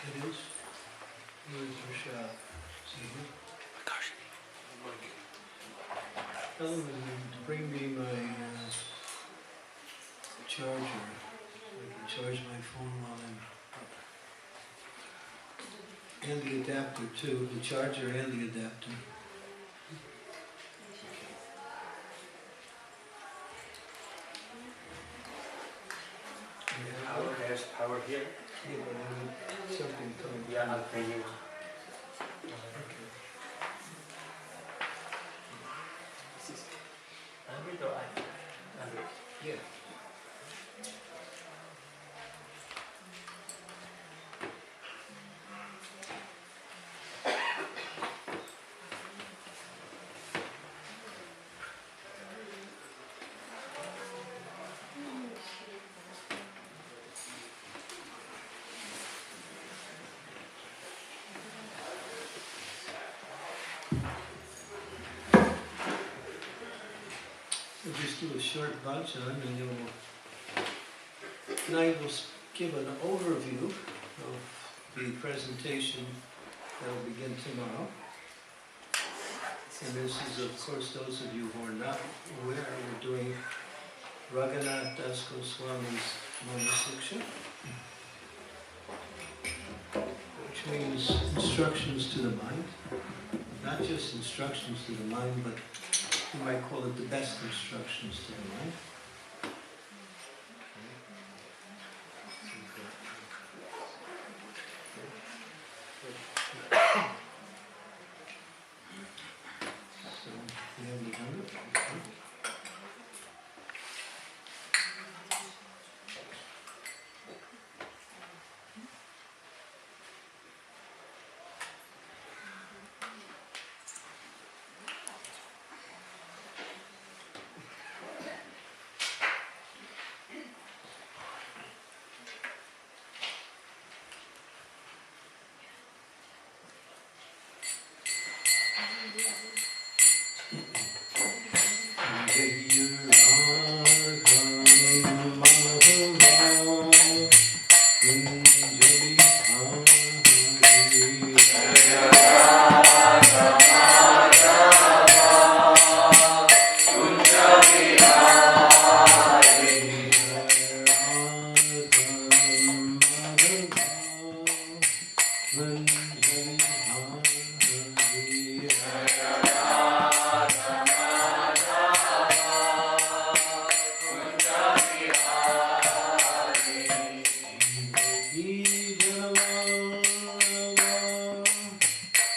It is. Where's your shop? See here? Tell them to bring me my charger. I can charge my phone while I'm up. And the adapter too, the charger and the adapter. Power, there's power here. Yeah, but I need something coming. Yeah, I'll bring you. Okay. Yeah. We'll just do a short bhajan and then tonight we'll give an overview of the presentation that will begin tomorrow. And this is, of course, those of you who are not aware, we're doing Raghunath Das Goswami's Manasiksha, which means instructions to the mind. Not just instructions to the mind, but you might call it the best instructions to the mind. So, we have begun it.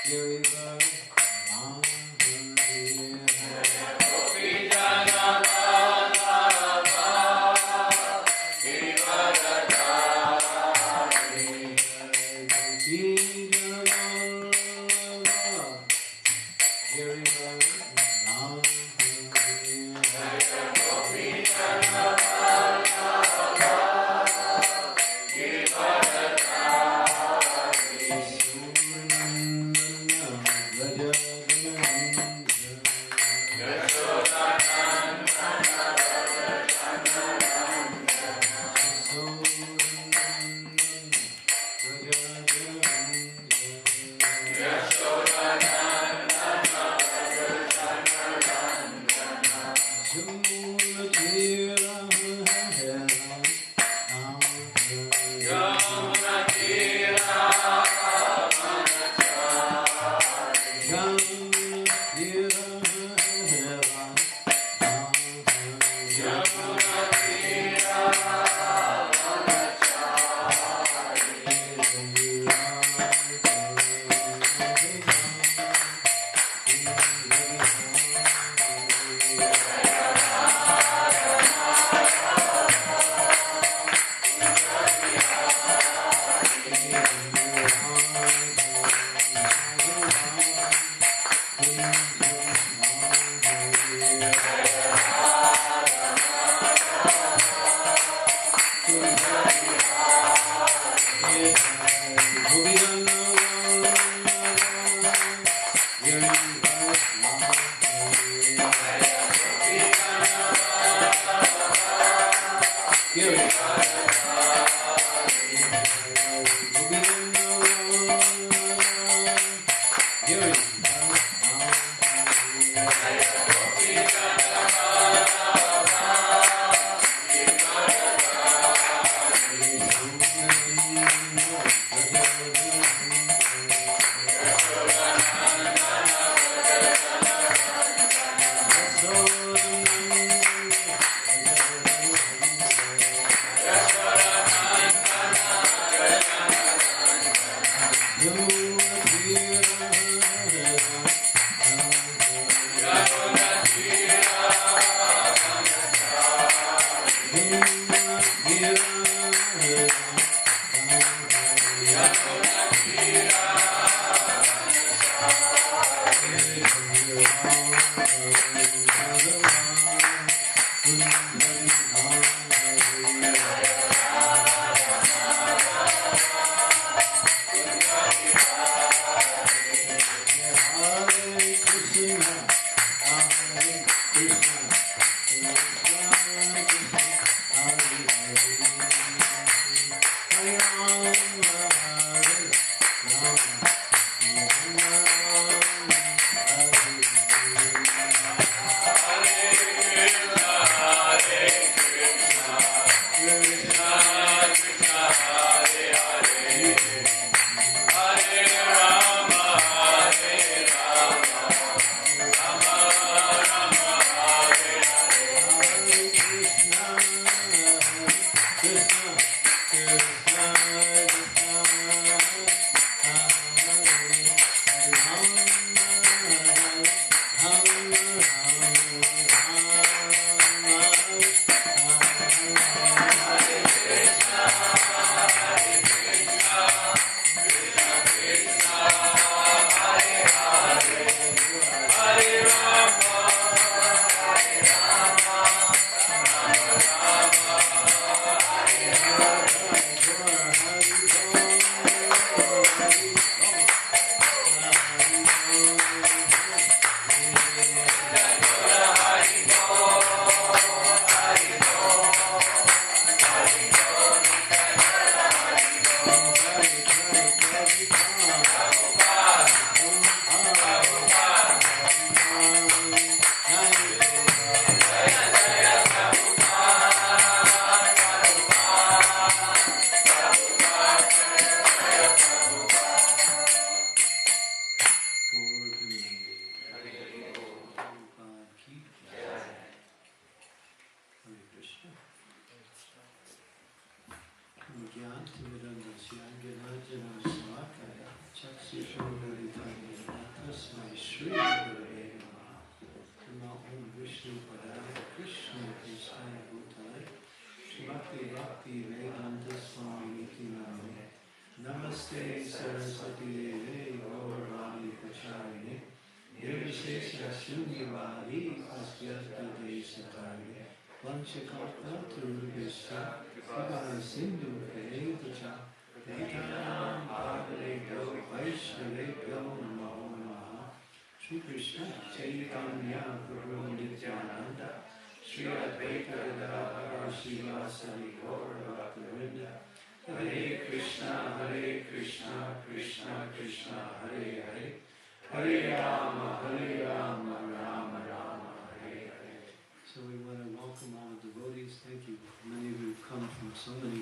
Here we go. Namaste Saraswati Deve Gaurani Pacharine Nirvishesha Shunyavadi Asyasta Desatari Vanchakata Turubhisha Siva Sindhu Vedatacha Vedanam Bhagavato Vaishnavebhyo Namo Namaha Shri Krishna Chaitanya Prabhu Nityananda Shri Advaita Gadadhara Srivasadi Gaur Bhaktivinoda Hare Krishna, Krishna Krishna, Hare Hare, Hare Rama, Rama Rama, Hare Hare. So we want to welcome all the devotees. Thank you. Many of you have come from so many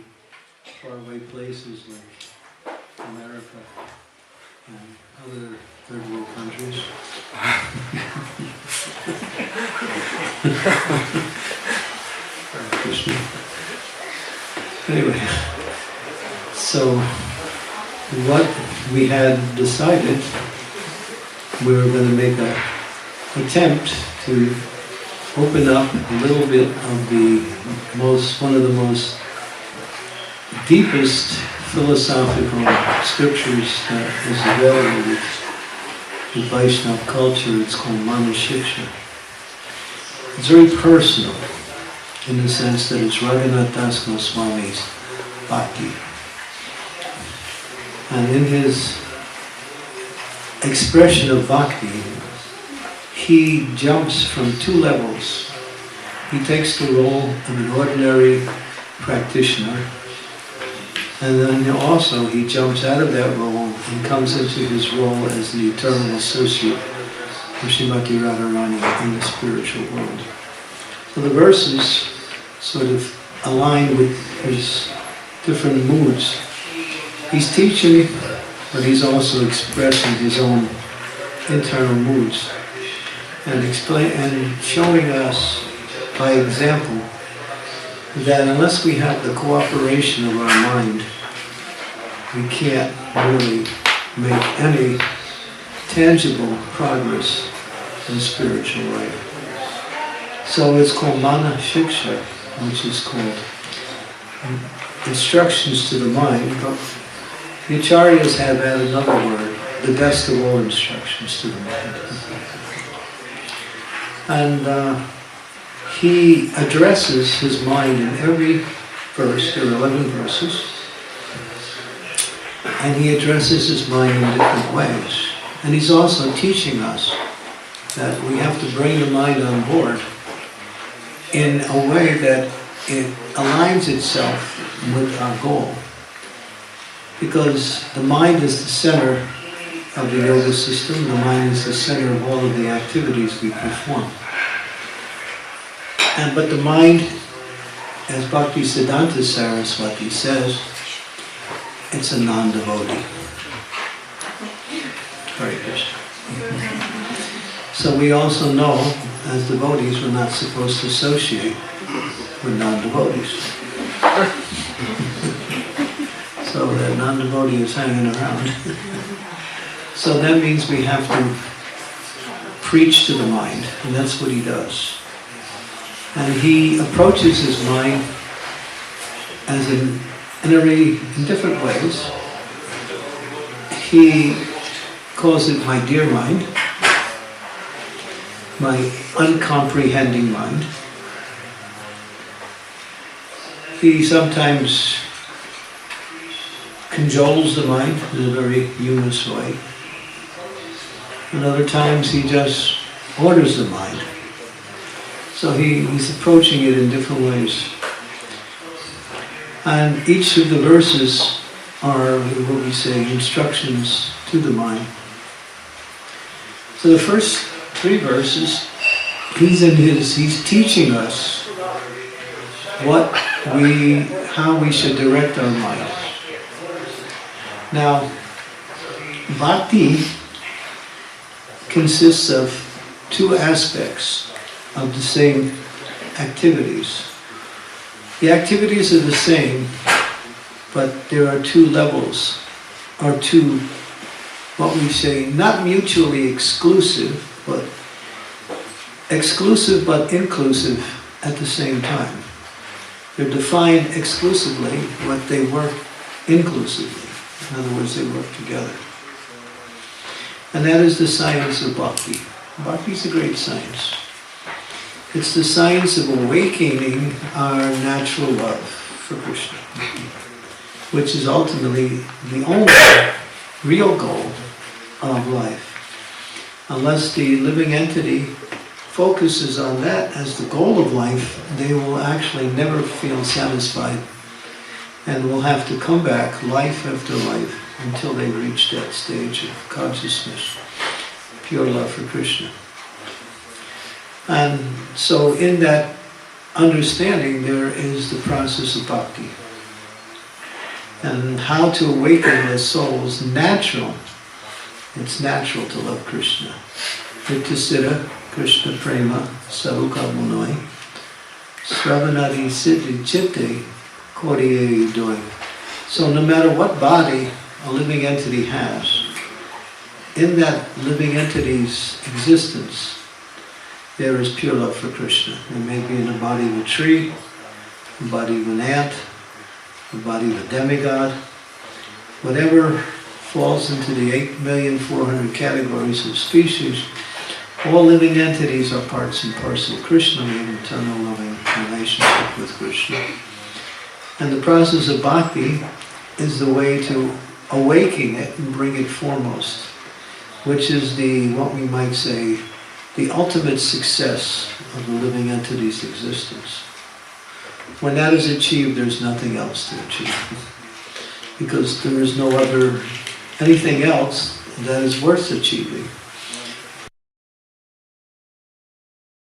faraway places like America and other third world countries. Hare Krishna. Anyway. So, what we had decided, we were going to make an attempt to open up a little bit of one of the most deepest philosophical scriptures that is available with Vaishnava culture. It's called Manashiksha. It's very personal in the sense that it's Raghunath Das Goswami's bhakti. And in his expression of bhakti, he jumps from two levels. He takes the role of an ordinary practitioner, and then also he jumps out of that role and comes into his role as the eternal associate of Srimati Radharani in the spiritual world. So the verses sort of align with his different moods. He's teaching, but he's also expressing his own internal moods and showing us by example that unless we have the cooperation of our mind, we can't really make any tangible progress in spiritual life. So it's called Manashiksha, which is called instructions to the mind, but the Acharyas have added another word, the best of all instructions to the mind. And he addresses his mind in every verse, there are 11 verses, and he addresses his mind in different ways. And he's also teaching us that we have to bring the mind on board in a way that it aligns itself with our goal. Because the mind is the center of the yoga system, the mind is the center of all of the activities we perform. But the mind, as Bhaktisiddhanta Saraswati says, it's a non-devotee. Hare Krishna. So we also know, as devotees, we're not supposed to associate with non-devotees. So that non-devotee is hanging around. So that means we have to preach to the mind, and that's what he does. And he approaches his mind as in different ways. He calls it my dear mind, my uncomprehending mind. He sometimes cajoles the mind in a very humorous way. And other times he just orders the mind. So he's approaching it in different ways. And each of the verses are, what we say, instructions to the mind. So the first 3 verses, he's teaching us how we should direct our mind. Now, bhakti consists of 2 aspects of the same activities. The activities are the same, but there are 2 levels, or 2, what we say, not mutually exclusive but inclusive at the same time. They're defined exclusively, but they work inclusively. In other words, they work together. And that is the science of bhakti. Bhakti is a great science. It's the science of awakening our natural love for Krishna, which is ultimately the only real goal of life. Unless the living entity focuses on that as the goal of life, they will actually never feel satisfied and will have to come back life after life until they reach that stage of consciousness, pure love for Krishna. And so in that understanding there is the process of bhakti. And how to awaken the soul's natural. It's natural to love Krishna. Nitya Krishna Prema Saruka Munoi Sravanadi Siddhi Chitte Kodiye doing. So no matter what body a living entity has, in that living entity's existence, there is pure love for Krishna. It may be in the body of a tree, the body of an ant, the body of a demigod, whatever falls into the 8,400,000 categories of species, all living entities are parts and parcel of Krishna. We have an eternal loving relationship with Krishna. And the process of bhakti is the way to awaken it and bring it foremost, which is what we might say, the ultimate success of the living entity's existence. When that is achieved, there's nothing else to achieve. Because there is no anything else that is worth achieving.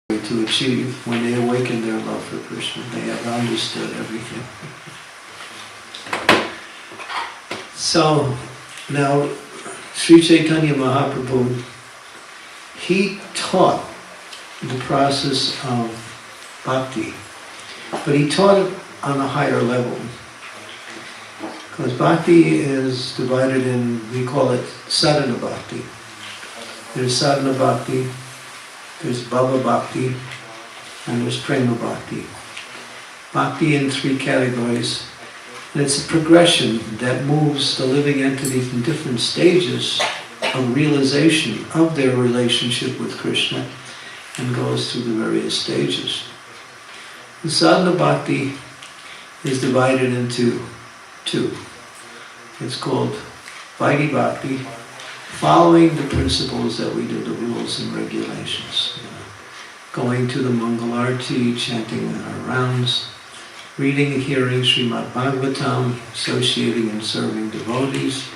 To achieve when they awaken their love for Krishna. They have understood everything. So, now, Sri Chaitanya Mahaprabhu, he taught the process of bhakti, but he taught it on a higher level. Because bhakti is divided in, we call it sadhana bhakti. There's sadhana bhakti, there's bhava bhakti, and there's prema bhakti. Bhakti in 3 categories. And it's a progression that moves the living entity from different stages of realization of their relationship with Krishna and goes through the various stages. The sadhana bhakti is divided into two. It's called Vaidhi Bhakti, following the principles that we do, the rules and regulations. Going to the Mangal Arati, chanting our rounds, reading and hearing Srimad Bhagavatam, associating and serving devotees,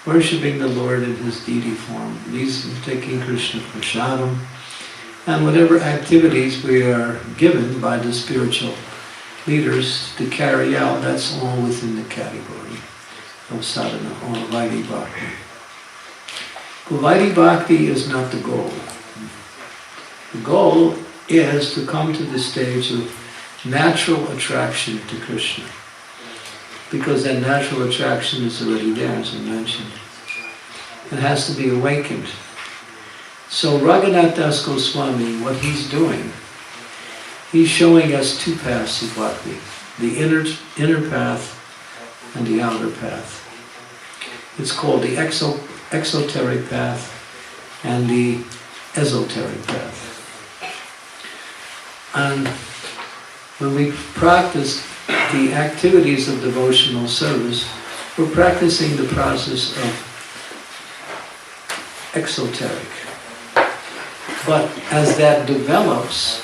worshipping the Lord in his deity form, these taking Krishna Prasadam, and whatever activities we are given by the spiritual leaders to carry out, that's all within the category of sadhana or Vaidhi Bhakti. But Vaidhi Bhakti is not the goal. The goal is to come to the stage of natural attraction to Krishna, because that natural attraction is already there, as I mentioned. It has to be awakened. So Raghunath Das Goswami, what he's doing, he's showing us two paths of bhakti, the inner path and the outer path. It's called the exoteric path and the esoteric path. And when we practice the activities of devotional service, we're practicing the process of exoteric. But as that develops,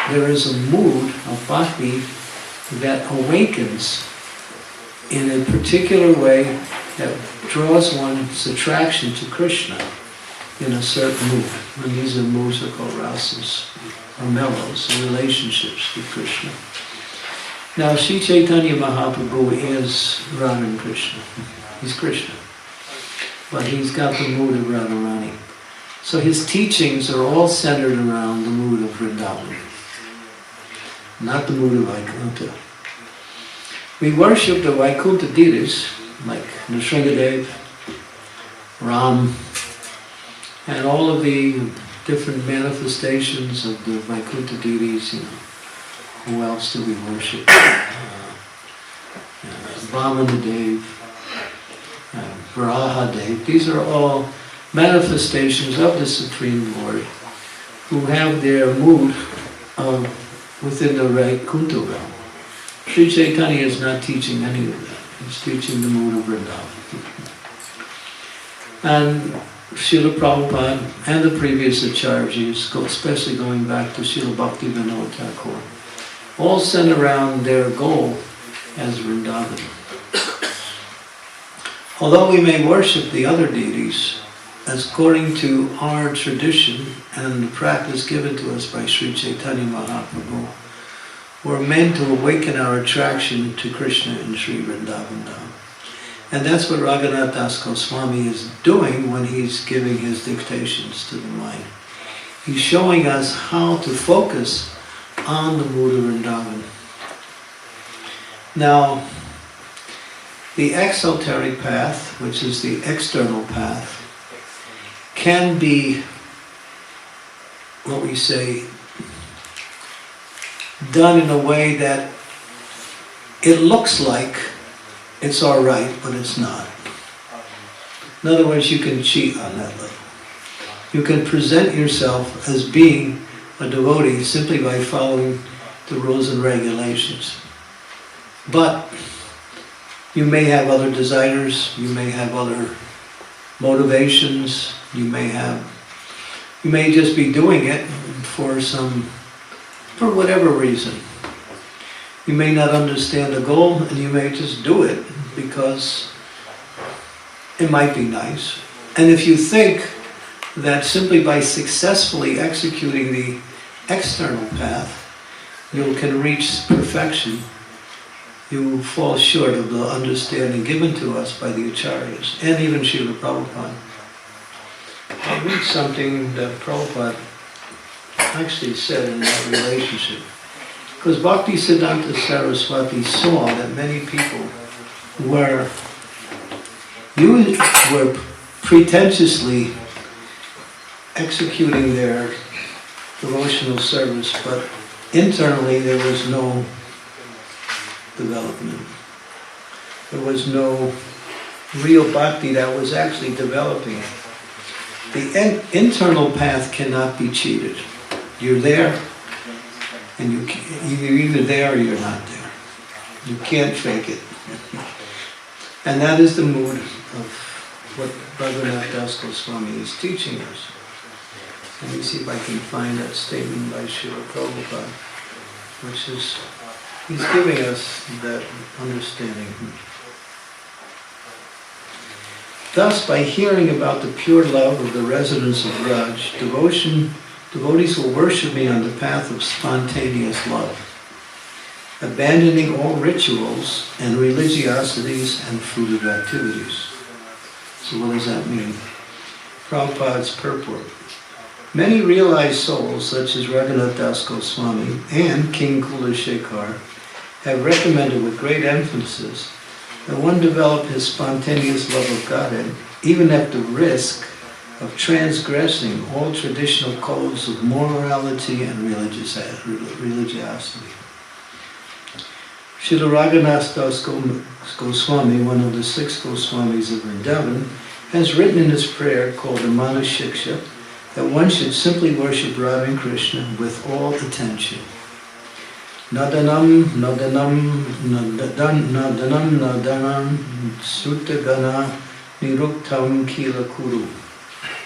there is a mood of bhakti that awakens in a particular way that draws one's attraction to Krishna in a certain mood. And these are moods are called rasas, or mellows, or relationships with Krishna. Now, Sri Chaitanya Mahaprabhu is Radha and Krishna. He's Krishna. But he's got the mood of Radharani. So his teachings are all centered around the mood of Vrindavan, not the mood of Vaikuntha. We worship the Vaikuntha deities, like Nrsingadev, Ram, and all of the different manifestations of the Vaikuntha deities, Who else do we worship? Vamanadev, Varahadev. These are all manifestations of the Supreme Lord who have their mood within the Vaikuntha realm. Sri Chaitanya is not teaching any of that. He's teaching the mood of Vrindavan. And Srila Prabhupada and the previous Acharyas, especially going back to Srila Bhaktivinoda Thakur, all center around their goal as Vrindavan. Although we may worship the other deities, as according to our tradition and the practice given to us by Sri Chaitanya Mahaprabhu, we're meant to awaken our attraction to Krishna in Sri Vrindavan Dham. And that's what Raghunath Das Goswami is doing when he's giving his dictations to the mind. He's showing us how to focus on the mood of Vrindavan. Now, the exoteric path, which is the external path, can be, what we say, done in a way that it looks like it's all right, but it's not. In other words, you can cheat on that level. You can present yourself as being a devotee simply by following the rules and regulations. But you may have other desires, you may have other motivations, you may just be doing it for whatever reason. You may not understand the goal, and you may just do it because it might be nice. And if you think that simply by successfully executing the external path, you can reach perfection, you fall short of the understanding given to us by the Acharyas, and even Srila Prabhupada. I'll read something that Prabhupada actually said in that relationship. Because Bhaktisiddhanta Saraswati saw that many people were pretentiously executing their devotional service, but internally there was no development. There was no real bhakti that was actually developing. The internal path cannot be cheated. You're there, and you're either there or you're not there. You can't fake it. And that is the mood of what Bhagavanath Das Goswami is teaching us. Let me see if I can find that statement by Srila Prabhupada, which is, he's giving us that understanding. Thus, by hearing about the pure love of the residents of Raj, devotees will worship me on the path of spontaneous love, abandoning all rituals and religiosities and fruitive activities. So what does that mean? Prabhupada's purport. Many realized souls, such as Raghunath Das Goswami and King Kulashekar, have recommended with great emphasis that one develop his spontaneous love of Godhead, even at the risk of transgressing all traditional codes of morality and religiosity. Srila Raghunath Das Goswami, one of the 6 Goswamis of Vrindavan, has written in his prayer called the Manashiksha that one should simply worship Radha and Krishna with all attention. Nadanam, nadanam, nadanam, nadanam, sutagana, niruktam kila kuru.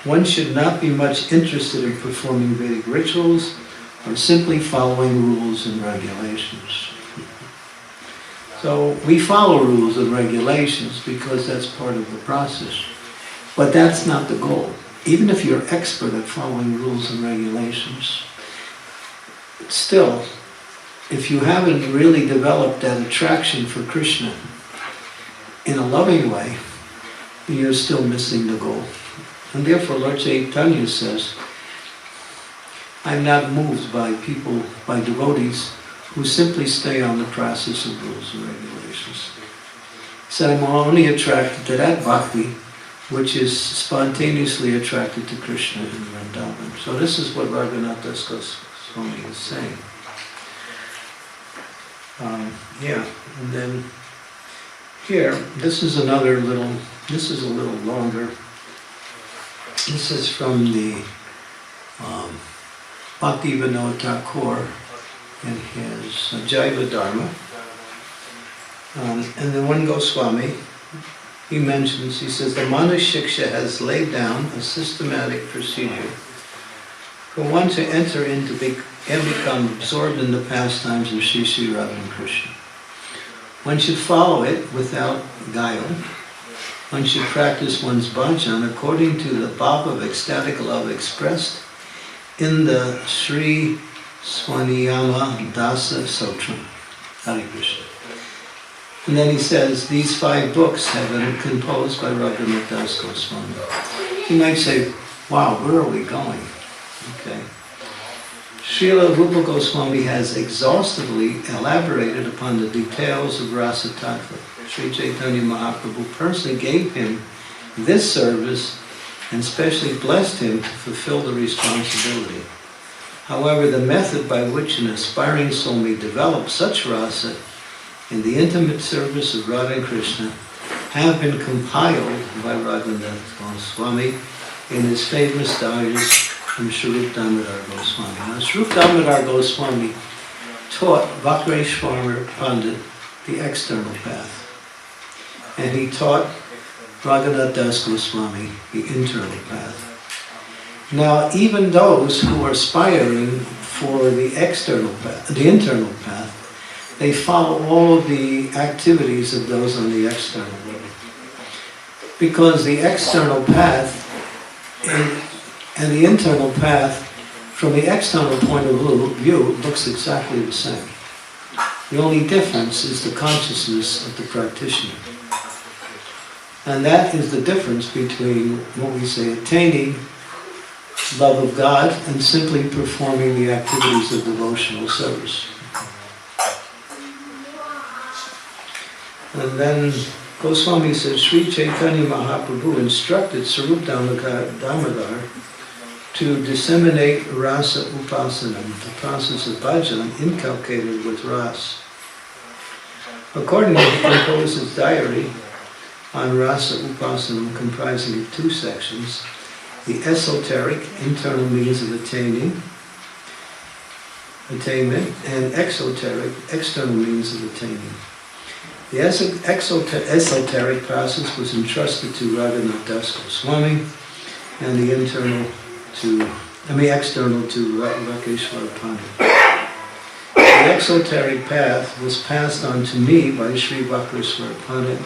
One should not be much interested in performing Vedic rituals or simply following rules and regulations. So we follow rules and regulations because that's part of the process. But that's not the goal. Even if you're expert at following rules and regulations, still, if you haven't really developed that attraction for Krishna in a loving way, you're still missing the goal. And therefore Lord Chaitanya says, I'm not moved by people, by devotees who simply stay on the process of rules and regulations. He said, I'm only attracted to that bhakti which is spontaneously attracted to Krishna in Vrindavan. So this is what Raghunath Das Goswami is saying. And then here, this is a little longer. This is from the Bhakti Vinod Thakur in his Jaiva Dharma. And then one Goswami, he mentions, he says, the Manashiksha has laid down a systematic procedure for one to enter into and become absorbed in the pastimes of Sri Sri Radha and Krishna. One should follow it without guile. One should practice one's bhajan according to the bhava of ecstatic love expressed in the Sri Swaniyama Dasa Sotram. Hare Krishna. And then he says, these 5 books have been composed by Raghunath Das Goswami. You might say, wow, where are we going? Okay. Srila Rupa Goswami has exhaustively elaborated upon the details of Rasa Tattva. Sri Chaitanya Mahaprabhu personally gave him this service and specially blessed him to fulfill the responsibility. However, the method by which an aspiring soul may develop such rasa in the intimate service of Radha and Krishna have been compiled by Raghunath Goswami in his famous diaries from Swarup Damodar Goswami. Now, Swarup Damodar Goswami taught Vakreshwara Pandit the external path, and he taught Raghunath Das Goswami the internal path. Now, even those who are aspiring for the external path, the internal path, they follow all of the activities of those on the external way. Because the external path and the internal path, from the external point of view, looks exactly the same. The only difference is the consciousness of the practitioner. And that is the difference between what we say attaining love of God and simply performing the activities of devotional service. And then Goswami says, Sri Chaitanya Mahaprabhu instructed Swarup Damodar to disseminate rasa upasanam, the process of bhajan inculcated with ras. Accordingly, he composed his diary on Rasa Upasanam, comprising of 2 sections: the esoteric, internal means of attainment, and exoteric, external means of attaining. The esoteric process was entrusted to Raghunath Das Goswami, and the external to Rakeshwara Pandit. The exoteric path was passed on to me by Sri Vakreshwara Pandit,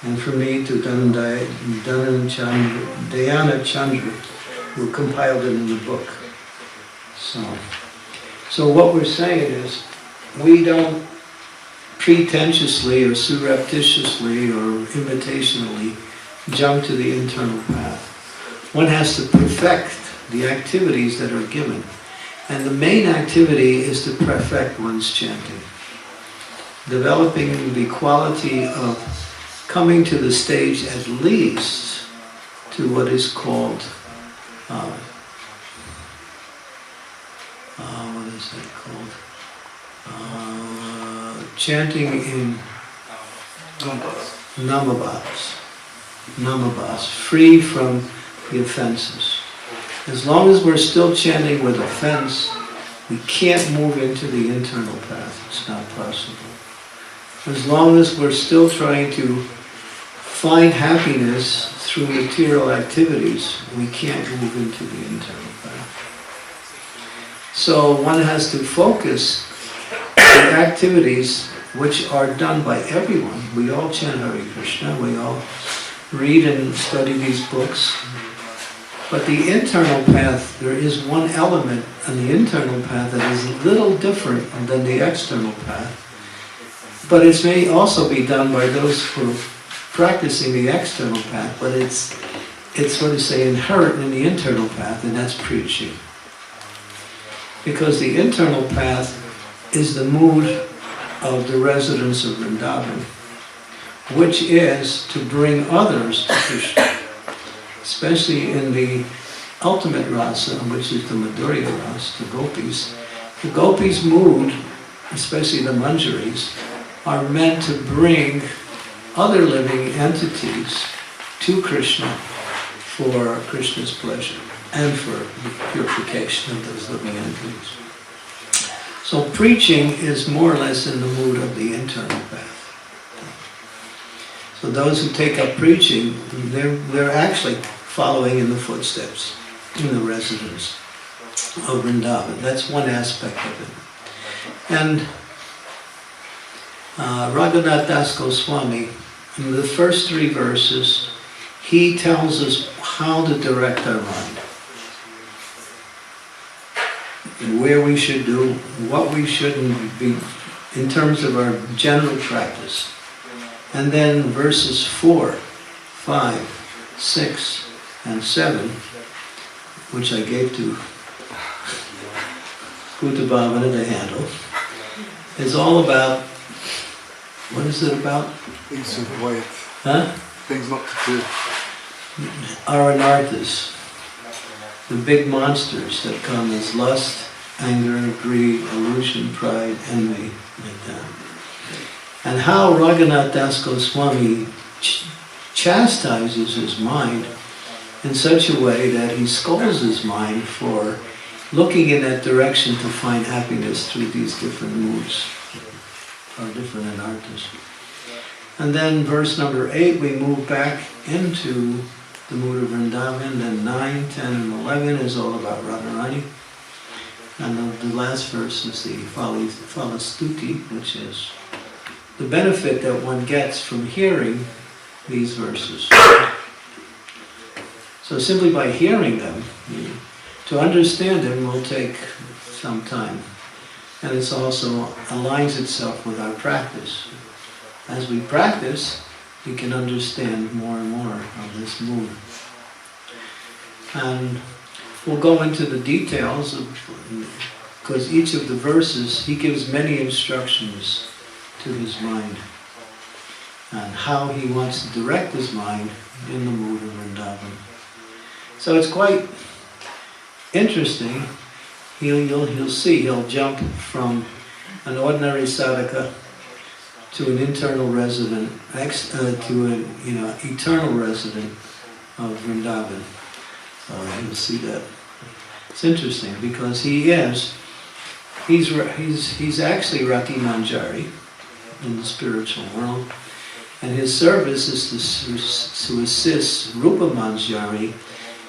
and for me to Dayana Chandra, who compiled it in the book. So what we're saying is, we don't pretentiously or surreptitiously or imitationally jump to the internal path. One has to perfect the activities that are given. And the main activity is to perfect one's chanting. Developing the quality of coming to the stage at least to what is called, chanting in namabhas, free from the offenses. As long as we're still chanting with offense, we can't move into the internal path. It's not possible. As long as we're still trying to find happiness through material activities, we can't move into the internal path. So one has to focus the activities which are done by everyone. We all chant Hare Krishna, we all read and study these books. But the internal path, there is one element in the internal path that is a little different than the external path. But it may also be done by those who are practicing the external path, but it's what to say, inherent in the internal path, and that's preaching. Because the internal path is the mood of the residents of Vrindavan, which is to bring others to Krishna, especially in the ultimate rasa, which is the Madhurya rasa, the gopis. The gopis' mood, especially the manjaris, are meant to bring other living entities to Krishna for Krishna's pleasure and for the purification of those living entities. So preaching is more or less in the mood of the internal path. So those who take up preaching, they're actually following in the footsteps in the residents of Vrindavan. That's one aspect of it. And Raghunath Das Goswami, in the first 3 verses, he tells us how to direct our mind. Where we should do, what we shouldn't be, in terms of our general practice. And then verses 4, 5, 6, and 7, which I gave to Bhuta Bhavana to handle, is all about, what is it about? Things to avoid. Huh? Things not to do. Our anarthas, the big monsters that come as lust, anger, greed, illusion, pride, envy, like that. And how Raghunath Das Goswami chastises his mind in such a way that he scolds his mind for looking in that direction to find happiness through these different moods, or different anarthas. And then verse number 8, we move back into the mood of Vrindavan. Then 9, 10, and 11 is all about Radharani. And the last verse is the Falastuti, which is the benefit that one gets from hearing these verses. So simply by hearing them, to understand them will take some time. And it also aligns itself with our practice. As we practice, we can understand more and more of this mood. And we'll go into the details, because each of the verses, he gives many instructions to his mind and how he wants to direct his mind in the mood of Vrindavan. So it's quite interesting. You'll see, he'll jump from an ordinary sadhaka to an internal resident, to an eternal resident of Vrindavan. You'll see that. It's interesting because he's actually Rati Manjari in the spiritual world, and his service is to assist Rupa Manjari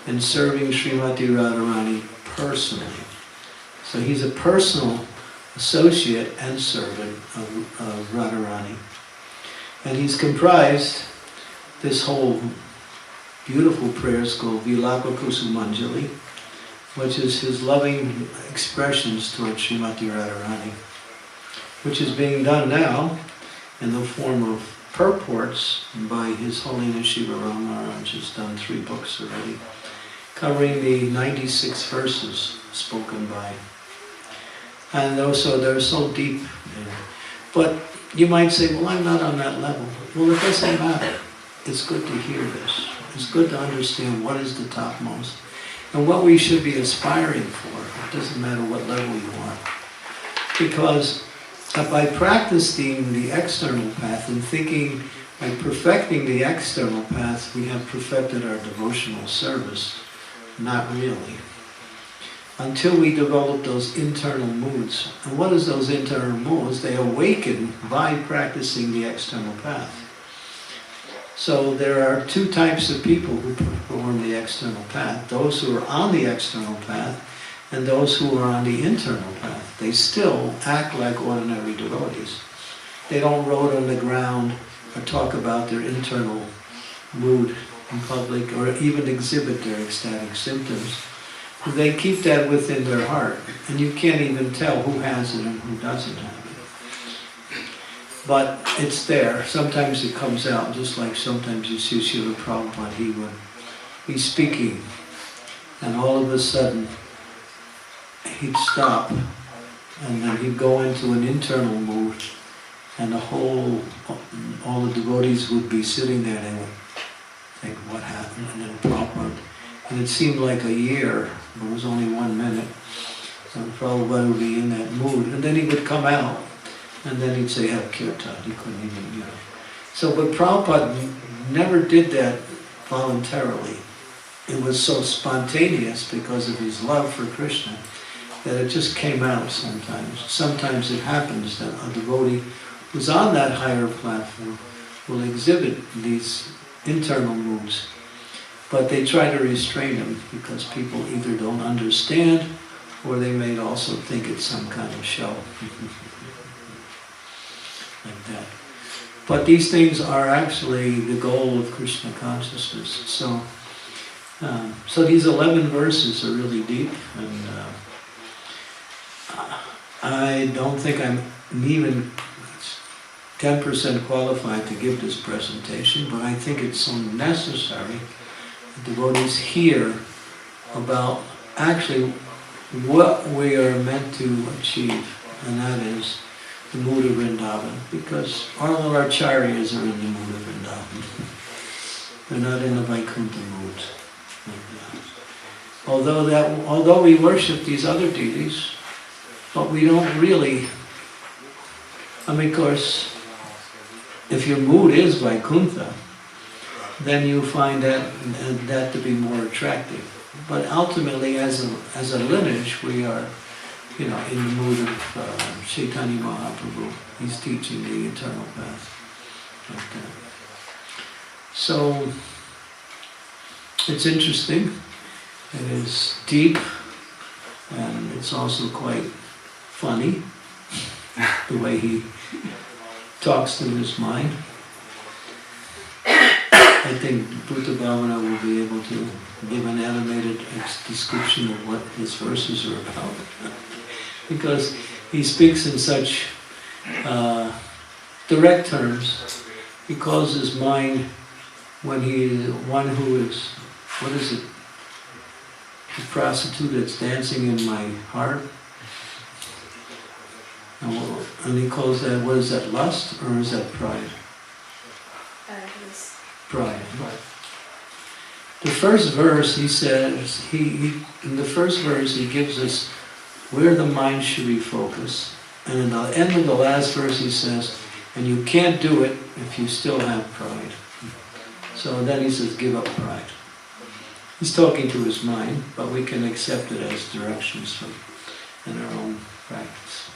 in serving Srimati Radharani personally. So he's a personal associate and servant of Radharani. And he's comprised this whole beautiful prayer called Vilapa Kusumanjali, which is his loving expressions towards Srimati Radharani, which is being done now in the form of purports by His Holiness Shiva Ram Maharaj. Has done 3 books already, covering the 96 verses spoken by. And also they're so deep. But you might say, well, I'm not on that level. Well, it doesn't matter. It's good to hear this. It's good to understand what is the topmost and what we should be aspiring for. It doesn't matter what level you are. Because by practicing the external path and thinking by perfecting the external path, we have perfected our devotional service. Not really. Until we develop those internal moods. And what is those internal moods? They awaken by practicing the external path. So there are 2 types of people who perform the external path. Those who are on the external path and those who are on the internal path. They still act like ordinary devotees. They don't roll on the ground or talk about their internal mood in public or even exhibit their ecstatic symptoms. They keep that within their heart, and you can't even tell who has it and who doesn't have it. But it's there. Sometimes it comes out, just like sometimes you see Srila Prabhupada, he would be speaking, and all of a sudden he'd stop, and then he'd go into an internal mood, and all the devotees would be sitting there, and they would think, what happened? And then Prabhupada, and it seemed like a year, but it was only 1 minute. So Prabhupada would be in that mood. And then he would come out, and then he'd say, have kirtan. He couldn't even, So, but Prabhupada never did that voluntarily. It was so spontaneous because of his love for Krishna that it just came out sometimes. Sometimes it happens that a devotee who's on that higher platform will exhibit these internal moods. But they try to restrain them because people either don't understand or they may also think it's some kind of show. Like that. But these things are actually the goal of Krishna consciousness. So these 11 verses are really deep, and I don't think I'm even 10% qualified to give this presentation, but I think it's so necessary devotees hear about actually what we are meant to achieve, and that is the mood of Vrindavan, because all of our acharyas are in the mood of Vrindavan. They're not in the Vaikuntha mood. Although we worship these other deities, but we don't really, of course, if your mood is Vaikuntha, then you find that to be more attractive. But ultimately, as a lineage, we are, in the mood of Chaitanya Mahaprabhu. He's teaching the eternal path, like that. So it's interesting. It is deep, and it's also quite funny the way he talks to his mind. I think Bhuta Bhavana will be able to give an animated description of what his verses are about. Because he speaks in such direct terms. He calls his mind, when he is one who is, what is it? The prostitute that's dancing in my heart. And he calls that, what is that, lust or is that pride? Pride. The first verse, he says, in the first verse he gives us where the mind should be focused. And in the end of the last verse he says, And you can't do it if you still have pride. So then he says, give up pride. He's talking to his mind, but we can accept it as directions in our own practice.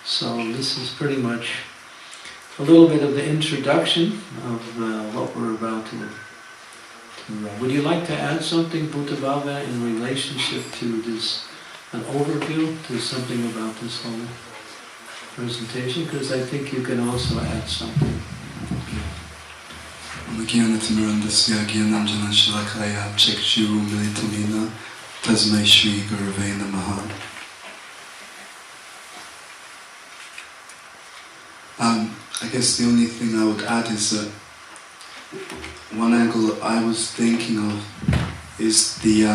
So this is pretty much a little bit of the introduction of what we're about to would you like to add something, Bhutabhava, in relationship to this, an overview to something about this whole presentation? Because I think you can also add something. Gyanatimurandasya Gyananjana Shalakaya Chakshuru Militamina Tasmai Shri Gurave Namaha. I guess the only thing I would add is that one angle I was thinking of is the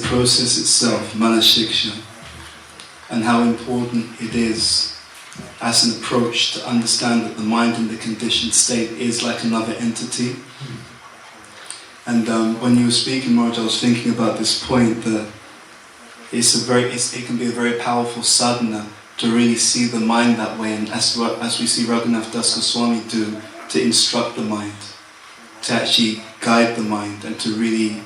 process itself, manashiksha, and how important it is as an approach to understand that the mind in the conditioned state is like another entity. And when you were speaking, Maharaja, I was thinking about this point that it can be a very powerful sadhana to really see the mind that way, and as we see Raghunath Das Goswami do, to instruct the mind, to actually guide the mind, and to really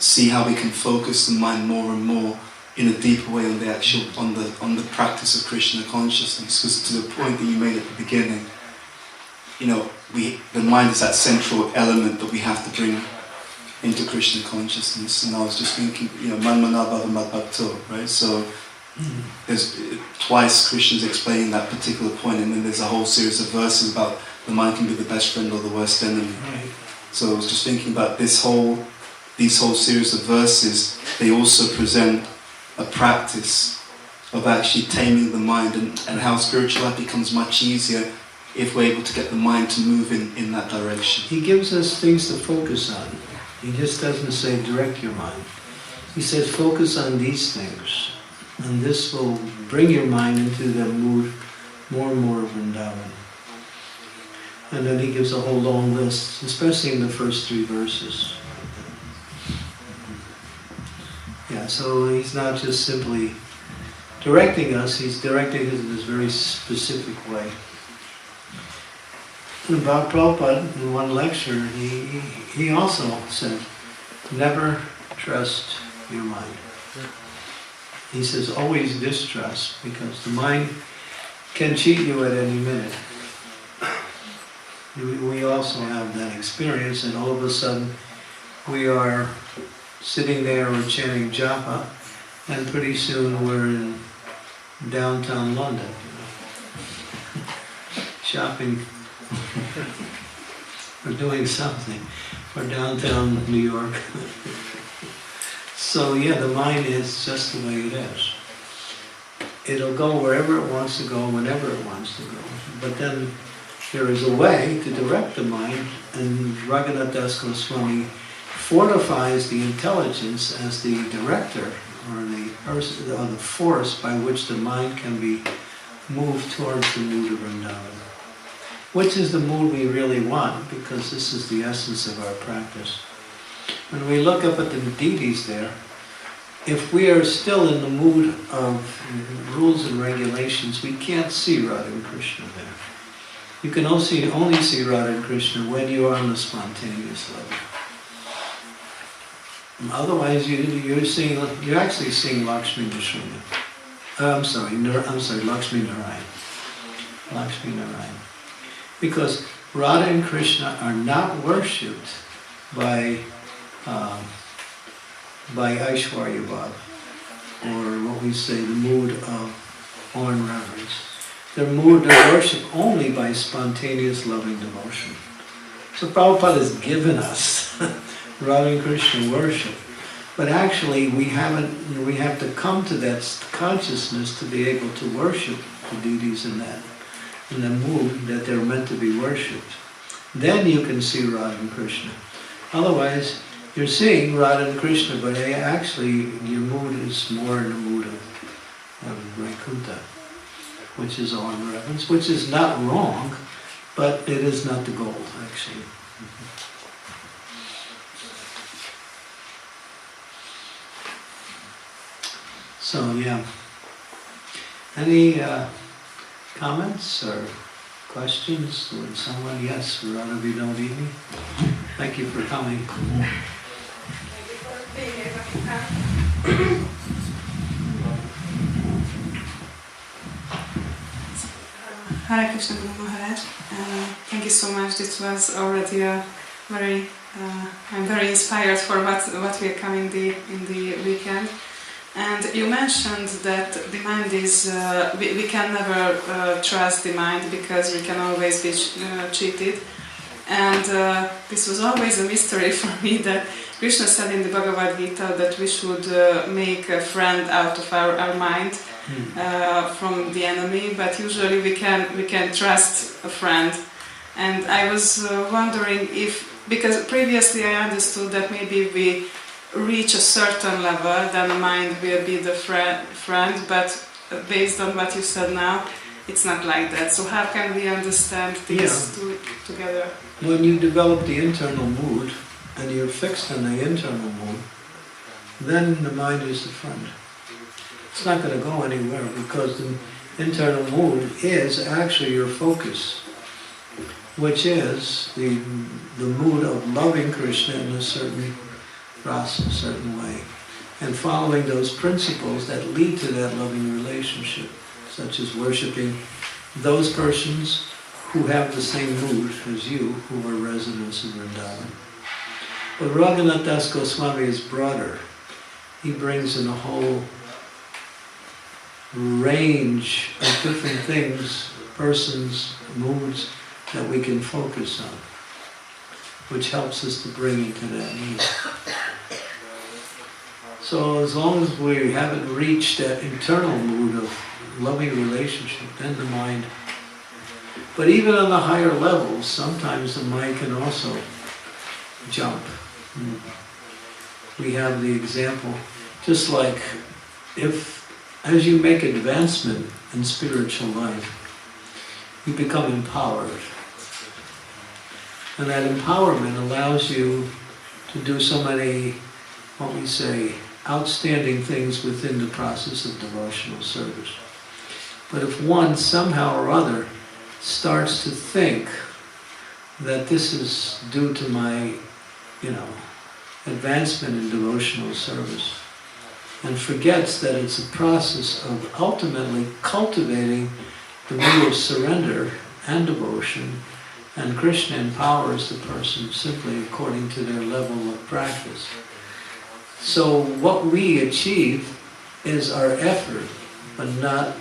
see how we can focus the mind more and more in a deeper way on the practice of Krishna consciousness. Because to the point that you made at the beginning, the mind is that central element that we have to bring into Krishna consciousness. And I was just thinking, Manmana Bhava Mad Bhakto, right? So there's twice Krishna's explaining that particular point, and then there's a whole series of verses about the mind can be the best friend or the worst enemy. Right. So I was just thinking about these whole series of verses. They also present a practice of actually taming the mind, and how spiritual life becomes much easier if we're able to get the mind to move in that direction. He gives us things to focus on. He just doesn't say direct your mind. He says focus on these things, and this will bring your mind into the mood more and more of Vrindavan. And then he gives a whole long list, especially in the first 3 verses. Yeah, so he's not just simply directing us, he's directing us in this very specific way. And about Prabhupada, in one lecture, he also said, never trust your mind. He says, always distrust, because the mind can cheat you at any minute. We also have that experience, and all of a sudden we are sitting there or chanting japa, and pretty soon we're in downtown London, shopping, or doing something, or downtown New York. So yeah, the mind is just the way it is. It'll go wherever it wants to go, whenever it wants to go. But then there is a way to direct the mind, and Raghunath Das Goswami fortifies the intelligence as the director, or the force by which the mind can be moved towards the mood of Vrindavan. Which is the mood we really want, because this is the essence of our practice. When we look up at the deities there, if we are still in the mood of rules and regulations, we can't see Radha and Krishna there. You can only see Radha and Krishna when you are on the spontaneous level. Otherwise, you're actually seeing Lakshmi Narayan. Lakshmi Narayan. Lakshmi Narayan. Because Radha and Krishna are not worshipped by Aishwarya Bhav, or what we say, the mood of awe and reverence. They're moved to worship only by spontaneous loving devotion. So Prabhupada has given us Radha and Krishna worship, but actually we have to come to that consciousness to be able to worship the deities in the mood that they're meant to be worshipped. Then you can see Radha and Krishna. Otherwise, you're seeing Radha and Krishna, but actually your mood is more in the mood of Vaikuntha, which is awe and reverence, which is not wrong, but it is not the goal, actually. So, yeah. Any Comments or questions? Would someone? Yes, Radha Vinodini. Thank you for coming. Hare Krishna Guru Maharaj. Thank you so much. This was already a very, I'm very inspired for what we are coming in the weekend. And you mentioned that the mind is, we can never trust the mind because we can always be cheated. And this was always a mystery for me that Krishna said in the Bhagavad Gita that we should make a friend out of our mind from the enemy, but usually we can trust a friend. And I was wondering if, because previously I understood that maybe we reach a certain level, then the mind will be the friend, but based on what you said now, it's not like that. So how can we understand these two together? When you develop the internal mood, and you're fixed on the internal mood, then the mind is the friend. It's not going to go anywhere because the internal mood is actually your focus, which is the mood of loving Krishna in a certain rasa, a certain way, and following those principles that lead to that loving relationship, such as worshipping those persons who have the same mood as you, who are residents in Vrindavan. But Raghunath Das Goswami is broader. He brings in a whole range of different things, persons, moods that we can focus on, which helps us to bring into that mood. So as long as we haven't reached that internal mood of loving relationship, then the mind. But even on the higher levels, sometimes the mind can also jump. We have the example, just like as you make advancement in spiritual life, you become empowered. And that empowerment allows you to do so many, what we say, outstanding things within the process of devotional service. But if one somehow or other starts to think that this is due to my, advancement in devotional service, and forgets that it's a process of ultimately cultivating the mood of surrender and devotion, and Krishna empowers the person simply according to their level of practice. So what we achieve is our effort, but not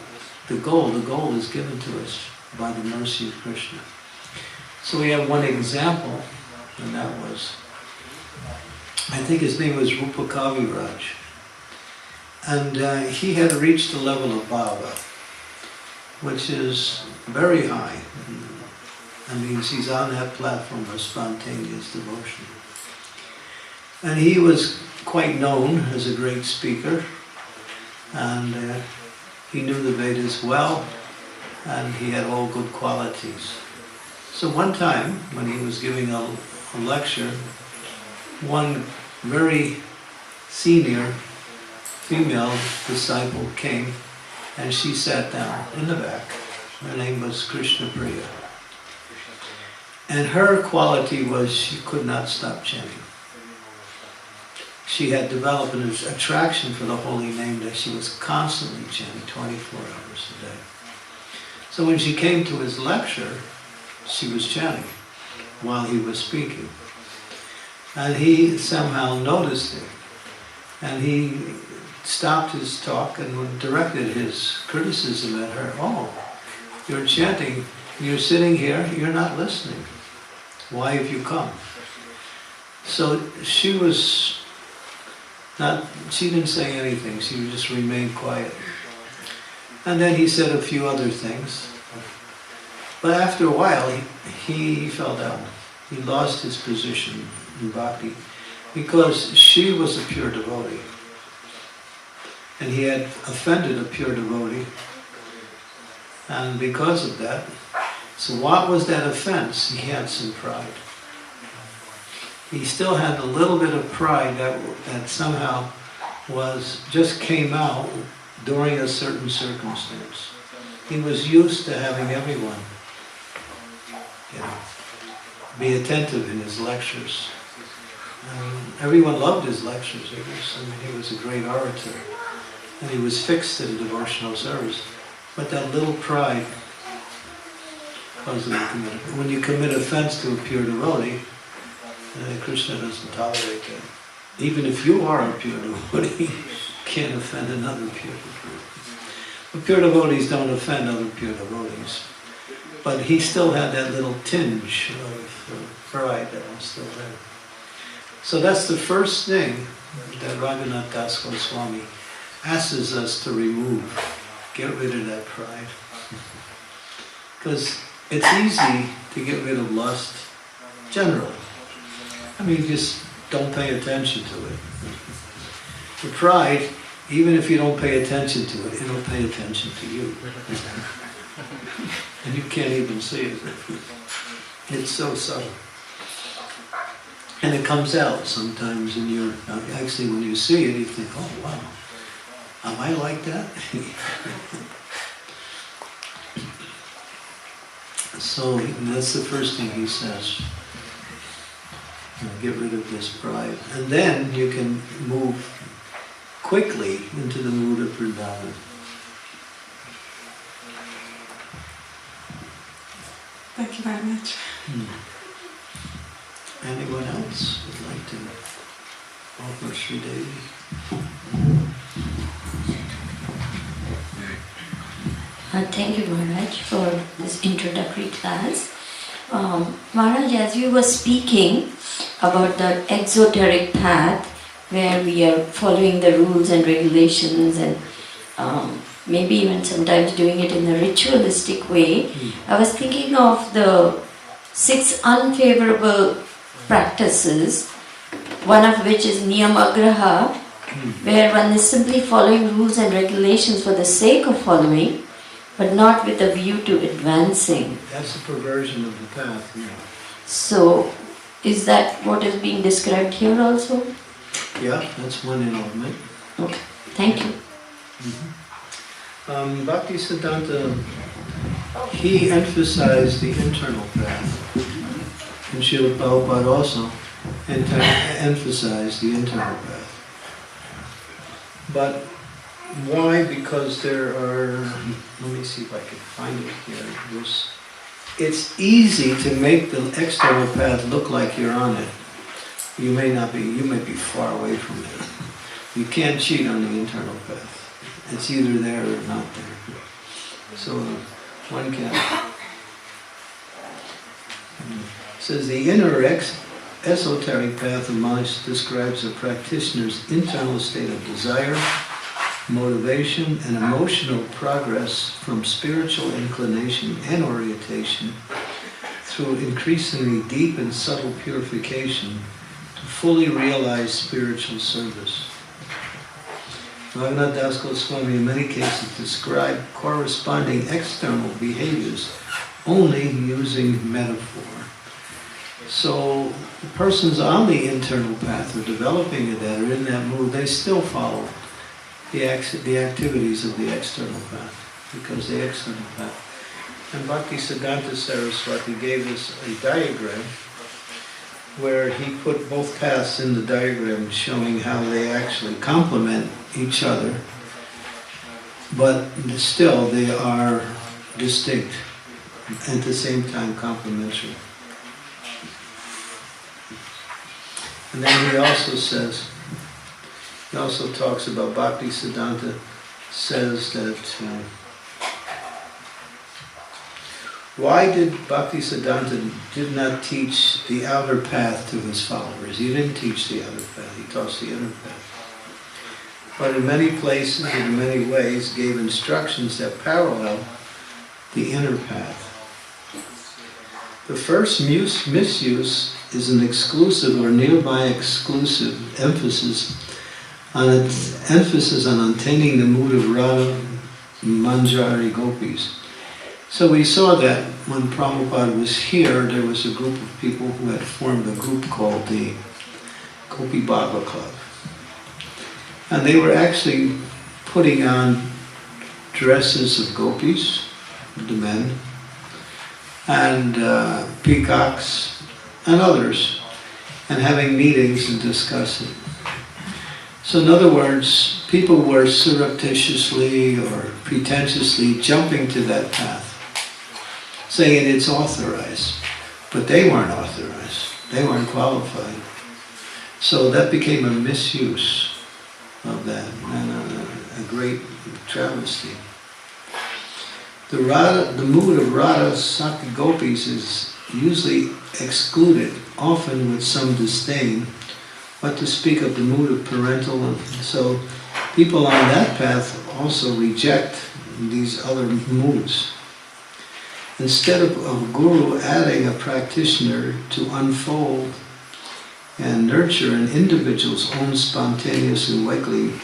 the goal. The goal is given to us by the mercy of Krishna. So we have one example, and that was, I think his name was Rupa Kaviraj. And he had reached the level of bhava, which is very high. That means he's on that platform of spontaneous devotion. And he was quite known as a great speaker, and he knew the Vedas well, and he had all good qualities. So one time, when he was giving a lecture, one very senior female disciple came, and she sat down in the back. Her name was Krishna Priya. And her quality was she could not stop chanting. She had developed an attraction for the holy name that she was constantly chanting 24 hours a day. So when she came to his lecture, she was chanting while he was speaking. And he somehow noticed it. And he stopped his talk and directed his criticism at her. Oh, you're chanting, you're sitting here, you're not listening. Why have you come? So she didn't say anything, she just remained quiet. And then he said a few other things. But after a while, he fell down. He lost his position in bhakti because she was a pure devotee. And he had offended a pure devotee. And because of that, so what was that offense? He had some pride. He still had a little bit of pride that somehow just came out during a certain circumstance. he was used to having everyone, be attentive in his lectures. Everyone loved his lectures. He was a great orator, and he was fixed in devotional service. But that little pride causes him to commit. When you commit offense to a pure devotee, Krishna doesn't tolerate that. Even if you are a pure devotee, you can't offend another pure devotee. But pure devotees don't offend other pure devotees. But he still had that little tinge of pride that was still there. So that's the first thing that Raghunath Das Goswami asks us to remove. Get rid of that pride. Because it's easy to get rid of lust generally. I mean, you just don't pay attention to it. The pride, even if you don't pay attention to it, it'll pay attention to you. And you can't even see it. It's so subtle. And it comes out sometimes in your, actually when you see it, you think, oh wow, am I like that? So that's the first thing he says. Get rid of this pride. And then you can move quickly into the mood of Vrindavan. Thank you very much. Anyone else would like to offer Sri Devi? Thank you, Maharaj, for this introductory class. Maharaj, as you were speaking about the exoteric path where we are following the rules and regulations and maybe even sometimes doing it in a ritualistic way, I was thinking of the 6 unfavorable practices, one of which is niyamagraha, where one is simply following rules and regulations for the sake of following, but not with a view to advancing. That's a perversion of the path, yeah. So, is that what is being described here also? Yeah, that's one element. Okay, thank you. Bhakti Siddhanta, he emphasized the internal path. And Srila Prabhupada also emphasized the internal path. But why? Because there are, let me see if I can find it here. It's easy to make the external path look like you're on it. You may not be, you may be far away from it. You can't cheat on the internal path. It's either there or not there. So one can. It says the inner esoteric path of knowledge describes a practitioner's internal state of desire, motivation, and emotional progress from spiritual inclination and orientation through increasingly deep and subtle purification to fully realize spiritual service. Raghunath Das Goswami in many cases described corresponding external behaviors only using metaphor. So the persons on the internal path or developing that or in that mood, they still follow the activities of the external path, because the external path. And Bhakti Siddhanta Saraswati gave us a diagram where he put both paths in the diagram showing how they actually complement each other, but still they are distinct and at the same time complementary. And then he also says, he also talks about Bhakti Siddhanta says that why did Bhakti Siddhanta did not teach the outer path to his followers? He didn't teach the outer path, he taught the inner path. But in many places and in many ways gave instructions that parallel the inner path. The first misuse is an exclusive or nearby exclusive emphasis on attaining the mood of Radha Manjari gopis. So we saw that when Prabhupada was here, there was a group of people who had formed a group called the Gopi Bhagava Club. And they were actually putting on dresses of gopis, the men, and peacocks, and others, and having meetings and discussing. So in other words, people were surreptitiously or pretentiously jumping to that path, saying it's authorized, but they weren't authorized, they weren't qualified. So that became a misuse of that, and a great travesty. The mood of Radha Sakti Gopis is usually excluded, often with some disdain, but to speak of the mood of parental, and so people on that path also reject these other moods. Instead of a guru adding a practitioner to unfold and nurture an individual's own spontaneous awakening,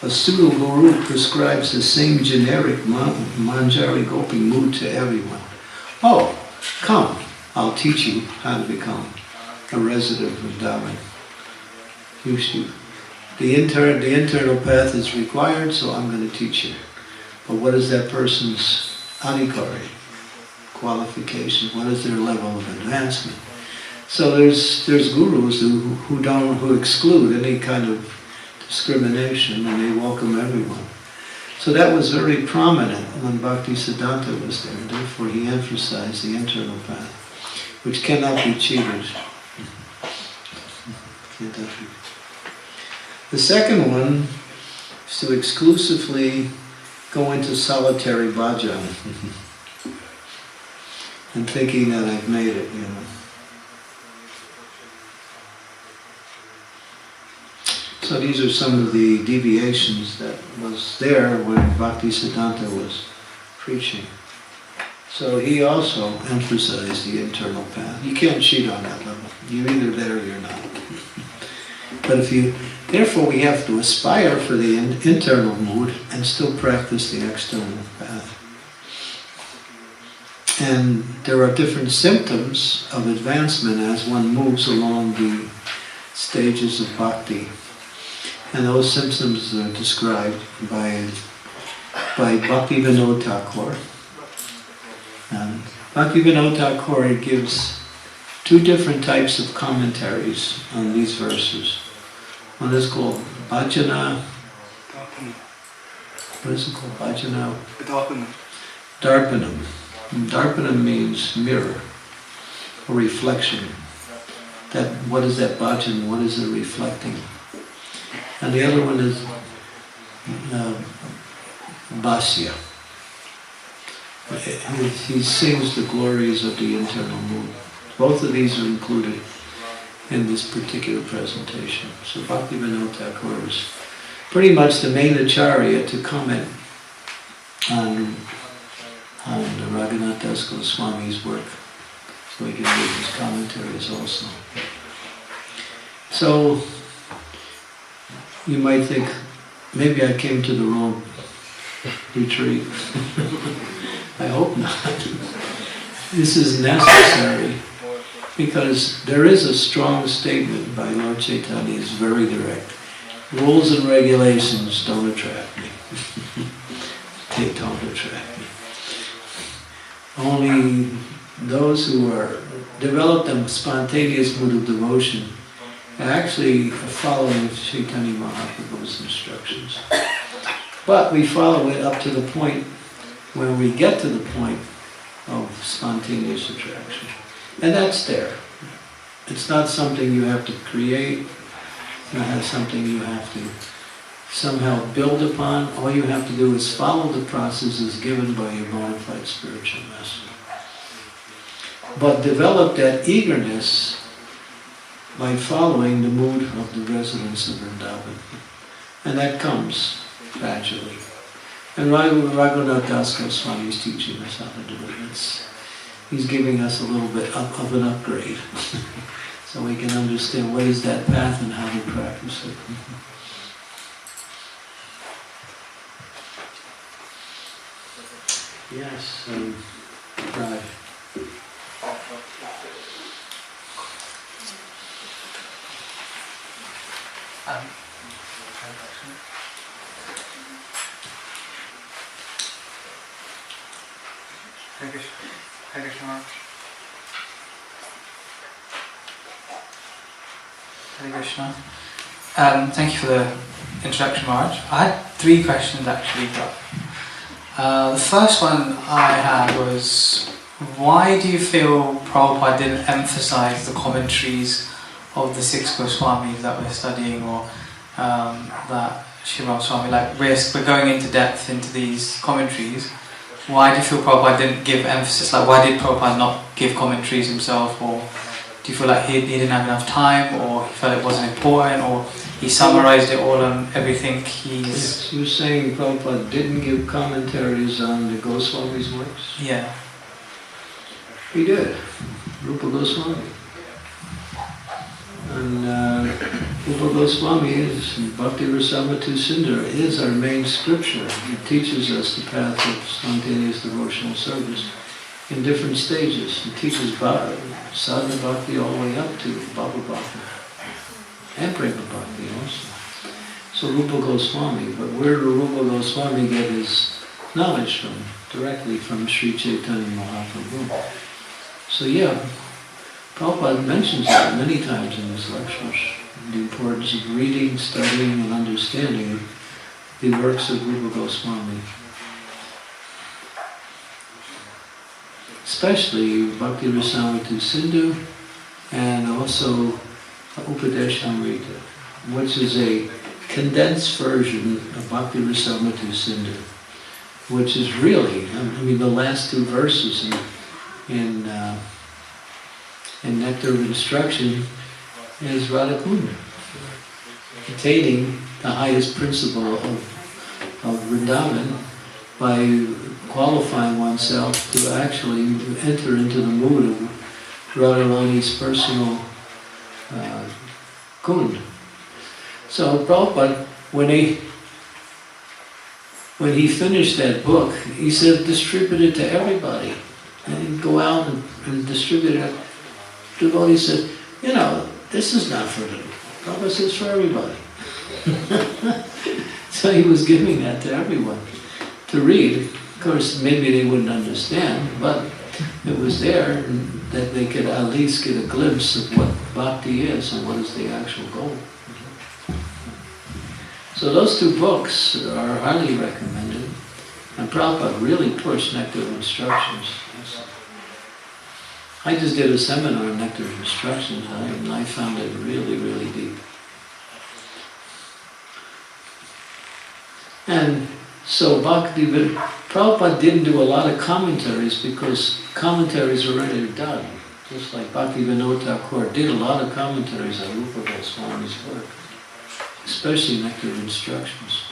a pseudo-guru prescribes the same generic Manjari Gopi mood to everyone. Oh, come, I'll teach you how to become a resident of Vrindavan. The internal path is required, so I'm going to teach you. But what is that person's adhikari, qualification? What is their level of advancement? So there's gurus who exclude any kind of discrimination, and they welcome everyone. So that was very prominent when Bhaktisiddhanta was there. Therefore, he emphasized the internal path, which cannot be cheated. The second one is to exclusively go into solitary bhajan and thinking that I've made it, So these are some of the deviations that was there when Bhaktisiddhanta was preaching. So he also emphasized the internal path. You can't cheat on that level. You're either there or you're not. But therefore we have to aspire for the internal mood and still practice the external path. And there are different symptoms of advancement as one moves along the stages of bhakti. And those symptoms are described by Bhaktivinoda Thakur. And Bhaktivinoda Thakur gives two different types of commentaries on these verses. One is called Bhajana. What is it called? Bhajana? Darpanam. Darpanam means mirror, or reflection. What is that bhajan? What is it reflecting? And the other one is Bhasya. He sings the glories of the internal mood. Both of these are included in this particular presentation. So Bhaktivinoda Thakur is pretty much the main acharya to comment on Raghunath Das Goswami's work. So he can read his commentaries also. So you might think, maybe I came to the wrong retreat. I hope not. This is necessary because there is a strong statement by Lord Chaitanya. It's very direct. Rules and regulations don't attract me. They don't attract me. Only those who are developed a spontaneous mood of devotion actually following Chaitanya Mahaprabhu's instructions. But we follow it up to the point where we get to the point of spontaneous attraction. And that's there. It's not something you have to create. It's not something you have to somehow build upon. All you have to do is follow the processes given by your bona fide spiritual master. But develop that eagerness by following the mood of the residents of Vrindavan. And that comes gradually. And Raghunath Das Goswami is teaching us how to do it. He's giving us a little bit of an upgrade so we can understand what is that path and how to practice it. Yes, right. Hare Krishna Maharaj. Hare Krishna. Thank you for the introduction, Maharaj. I had 3 questions actually. The first one I had was, why do you feel Prabhupada didn't emphasize the commentaries of the 6 Goswamis that we're studying, or that Shivam Swami, like we're going into depth into these commentaries? Why do you feel Prabhupada didn't give emphasis? Like, why did Prabhupada not give commentaries himself? Or do you feel like he didn't have enough time, or he felt it wasn't important, or he summarized it all on everything he's... You're saying Prabhupada didn't give commentaries on the Goswamis' works? Yeah. He did. Rupa Goswami. And Rupa Goswami is, Bhakti Rasamrita Sindhu is our main scripture. It teaches us the path of spontaneous devotional service in different stages. It teaches sadhana bhakti all the way up to Bhava Bhakti and Prema Bhakti also. So Rupa Goswami, but where did Rupa Goswami get his knowledge from? Directly from Sri Chaitanya Mahaprabhu. So yeah, Prabhupada mentions that many times in his lectures, the importance of reading, studying, and understanding the works of Rupa Goswami. Especially Bhakti Rasamrita Sindhu and also Upadeshamrita, which is a condensed version of Bhakti Rasamrita Sindhu, which is really, I mean, the last 2 verses in Nectar of Instruction is Radhakunda, attaining the highest principle of Vrindavan by qualifying oneself to actually enter into the mood of Radharani's personal kund. So Prabhupada, when he finished that book, he said distribute it to everybody. And he'd go out and distribute it. The devotee said, this is not for them. Prabhupada says for everybody. So he was giving that to everyone to read. Of course, maybe they wouldn't understand, but it was there that they could at least get a glimpse of what bhakti is and what is the actual goal. So those 2 books are highly recommended, and Prabhupada really pushed Nectar of Instructions. I just did a seminar on Nectar of Instructions, and I found it really, really deep. And so Prabhupada didn't do a lot of commentaries because commentaries are already done. Just like Bhaktivinoda Thakur did a lot of commentaries on Rupa Goswami's work, especially Nectar of Instructions.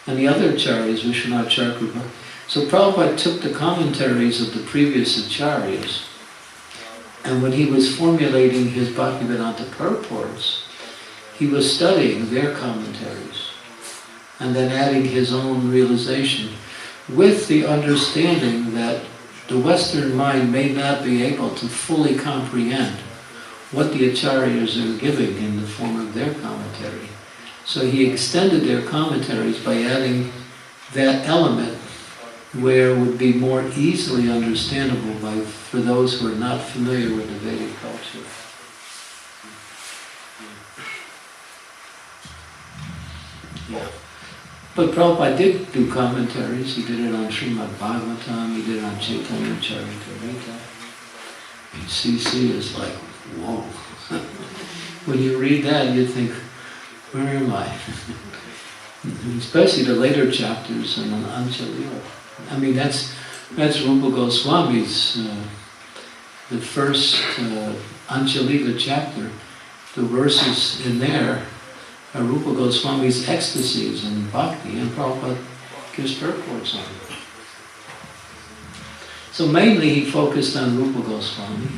And the other acharyas, Vishwanath Chakravarti. So Prabhupada took the commentaries of the previous acharyas, and when he was formulating his Bhaktivedanta purports, he was studying their commentaries and then adding his own realization with the understanding that the Western mind may not be able to fully comprehend what the acharyas are giving in the form of their commentary. So he extended their commentaries by adding that element where it would be more easily understandable for those who are not familiar with the Vedic culture. Yeah. But Prabhupada did do commentaries. He did it on Srimad Bhagavatam, he did it on Chaitanya Charitamrita. CC is like, whoa. When you read that, you think, where am I? Especially the later chapters in Anchalila. I mean, that's Rupa Goswami's, the first Anchalila chapter. The verses in there are Rupa Goswami's ecstasies and bhakti, and Prabhupada gives purports on it. So mainly he focused on Rupa Goswami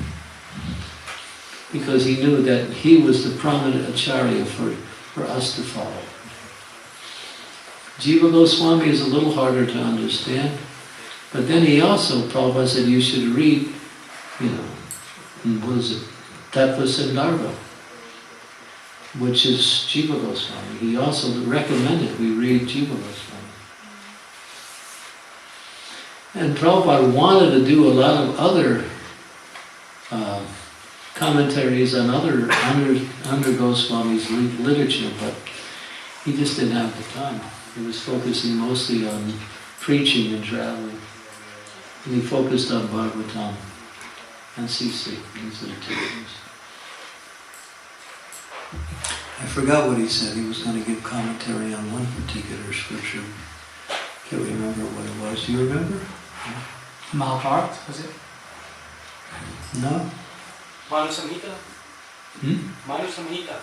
because he knew that he was the prominent acharya for us to follow. Jiva Goswami is a little harder to understand, but then he also, Prabhupada said, you should read, what is it, Tattva Sandarbha, which is Jiva Goswami. He also recommended we read Jiva Goswami. And Prabhupada wanted to do a lot of other commentaries on under Goswami's literature, but he just didn't have the time. He was focusing mostly on preaching and traveling. And he focused on Bhagavatam and CC. These are the two things. I forgot what he said. He was going to give commentary on one particular scripture. Can't remember what it was. Do you remember? Mahabharata, was it? No? Manu Samhita? Manu Samhita?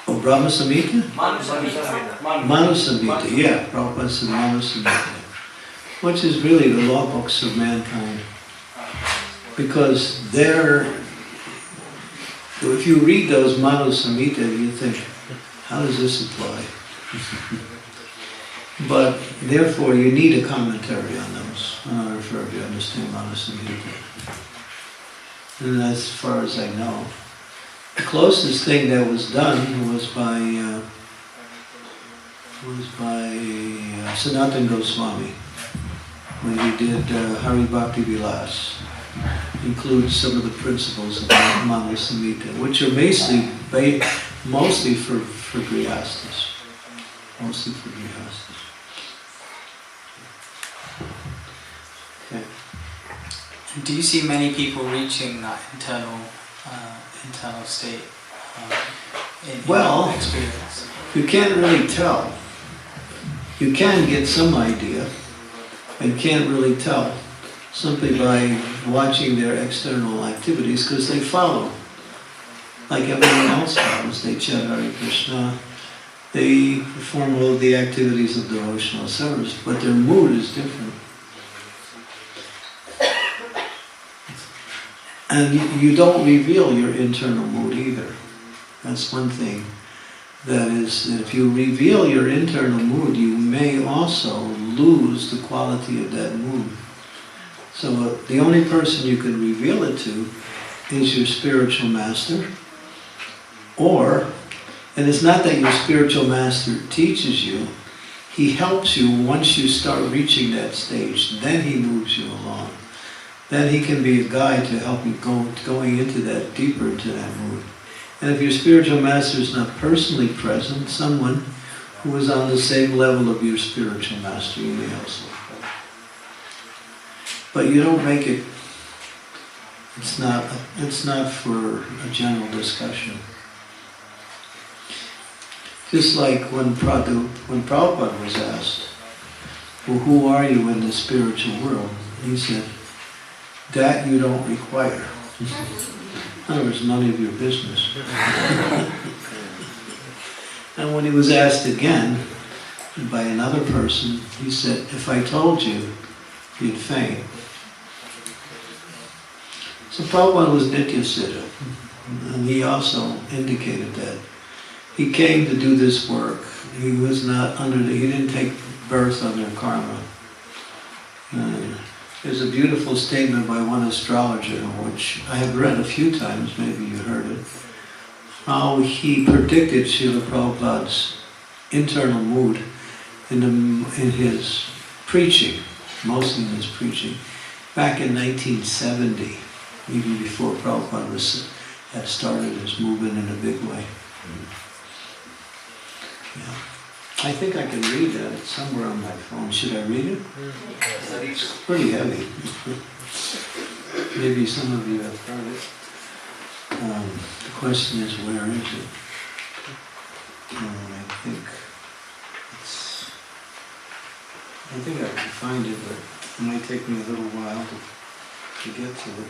Oh, Brahma Samhita? Manu Samhita. Manu Samhita, yeah. Prabhupada said Manu Samhita. Which is really the law books of mankind. Because if you read those Manu Samhita, you think, how does this apply? But therefore you need a commentary on those in order for you to understand Manu Samhita. And as far as I know, the closest thing that was done was by Sanatana Goswami when he did Hari Bhakti Vilas. Includes some of the principles of Manu Samhita, which are mostly for Grihastas. Mostly for Grihastas. Okay. Do you see many people reaching that internal state in your experience? You can't really tell. You can get some idea, and can't really tell simply by watching their external activities because they follow. Like everyone else follows, they chant Hare Krishna, they perform all of the activities of devotional service, but their mood is different. And you don't reveal your internal mood either. That's one thing. That is, if you reveal your internal mood, you may also lose the quality of that mood. So the only person you can reveal it to is your spiritual master, and it's not that your spiritual master teaches you, he helps you once you start reaching that stage, then he moves you along. Then he can be a guide to help you going into that, deeper into that mood. And if your spiritual master is not personally present, someone who is on the same level of your spiritual master, you may also. But you don't make it, it's not for a general discussion. Just like when Prabhupada was asked, well, who are you in the spiritual world? He said, that you don't require. In other words, none of your business. And when he was asked again by another person, he said, if I told you, you'd faint. So Prabhupada was Nitya Siddha, and he also indicated that he came to do this work. He was not he didn't take birth under karma. There's a beautiful statement by one astrologer, which I have read a few times, maybe you heard it, how he predicted Srila Prabhupada's internal mood in his preaching, mostly in his preaching, back in 1970, even before Prabhupada had started his movement in a big way. Yeah. I think I can read that. It's somewhere on my phone. Should I read it? It's pretty heavy. Maybe some of you have heard it. The question is, where is it? I think I can find it, but it might take me a little while to get to it.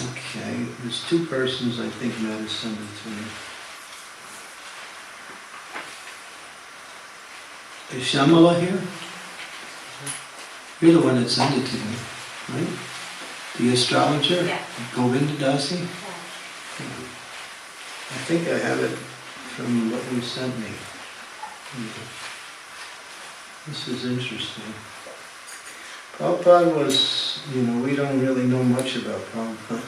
Okay, there's two persons I think might have sent it to me. Is Shamala here? You're the one that sent it to me, right? The astrologer? Yeah. Govinda Dasi? Yeah. I think I have it from what you sent me. This is interesting. Prabhupada was, we don't really know much about Prabhupada.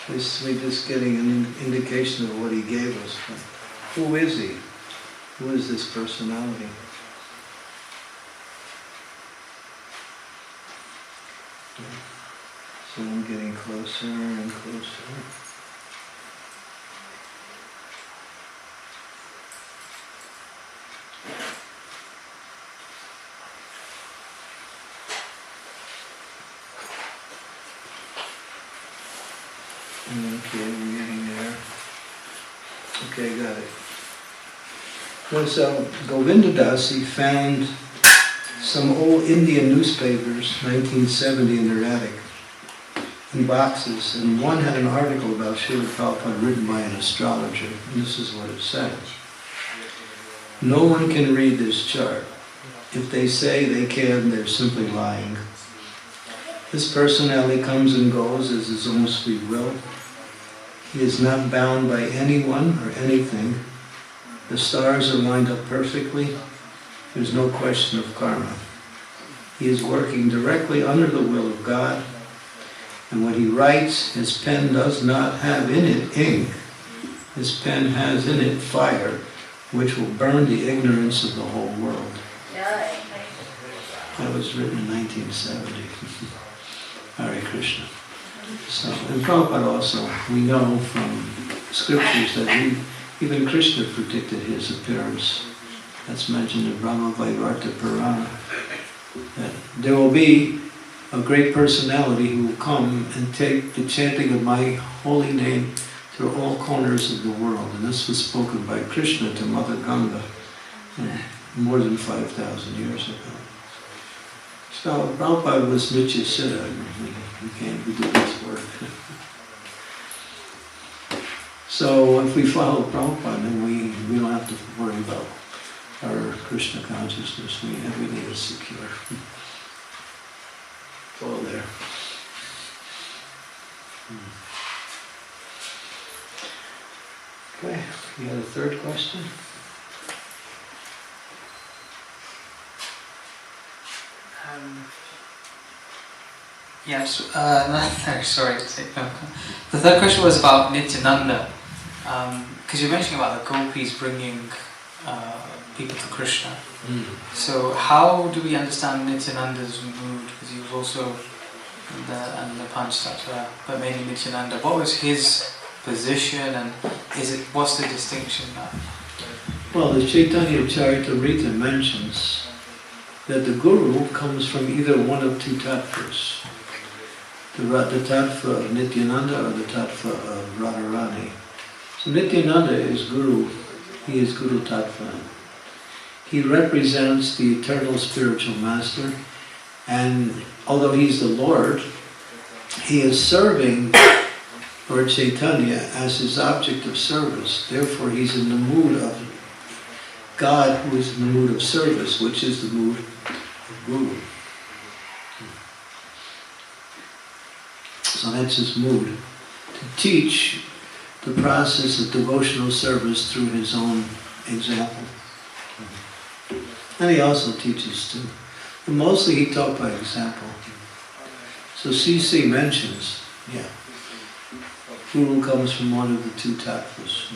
We're just getting an indication of what he gave us. But who is he? Who is this personality? So I'm getting closer and closer. Okay, we're getting there. Okay, got it. Was Govinda Das, he found some old Indian newspapers, 1970, in their attic, in boxes, and one had an article about Srila Prabhupada written by an astrologer, and this is what it says. No one can read this chart. If they say they can, they're simply lying. This personality comes and goes as his own sweet will. He is not bound by anyone or anything. The stars are lined up perfectly. There's no question of karma. He is working directly under the will of God. And when he writes, his pen does not have in it ink. His pen has in it fire, which will burn the ignorance of the whole world. That was written in 1970. Hare Krishna. So, and Prabhupada also, we know from scriptures that even Krishna predicted his appearance. That's mentioned in Brahma Vaivarta Purana. That there will be a great personality who will come and take the chanting of my holy name through all corners of the world. And this was spoken by Krishna to Mother Ganga more than 5,000 years ago. So Prabhupada was Nitya Siddha. We can't do this work. So if we follow Prabhupada, then we don't have to worry about our Krishna consciousness. Everything is secure. It's all there. Okay, you had a third question? Yes, no, sorry. The third question was about Nityananda, because you're mentioning about the gopis bringing people to Krishna. So how do we understand Nityananda's mood? Because he was also in the Panchtattva, but mainly Nityananda. What was his position, and what's the distinction now? Well, the Chaitanya Charitamrita mentions that the guru comes from either one of two tattvas. The tattva of Nityananda or the tattva of Radharani. So Nityananda is guru, he is Guru Tattva. He represents the eternal spiritual master, and although he's the Lord, he is serving Lord Chaitanya as his object of service. Therefore he's in the mood of God, who is in the mood of service, which is the mood of Guru. So that's his mood, to teach the process of devotional service through his own example. And he also teaches too. But mostly he taught by example. So CC mentions, Guru comes from one of the two tattvas,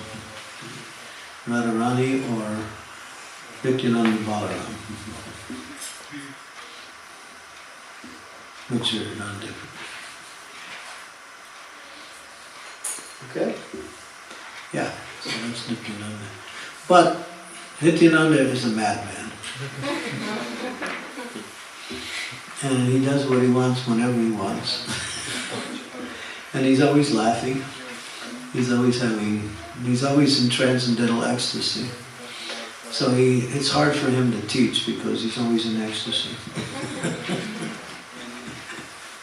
Radharani or Nityananda Balaram, which are non-different. Okay? Yeah, so that's Nityananda. But Nityananda is a madman. And he does what he wants whenever he wants. And he's always laughing. He's always in transcendental ecstasy. So it's hard for him to teach because he's always in ecstasy.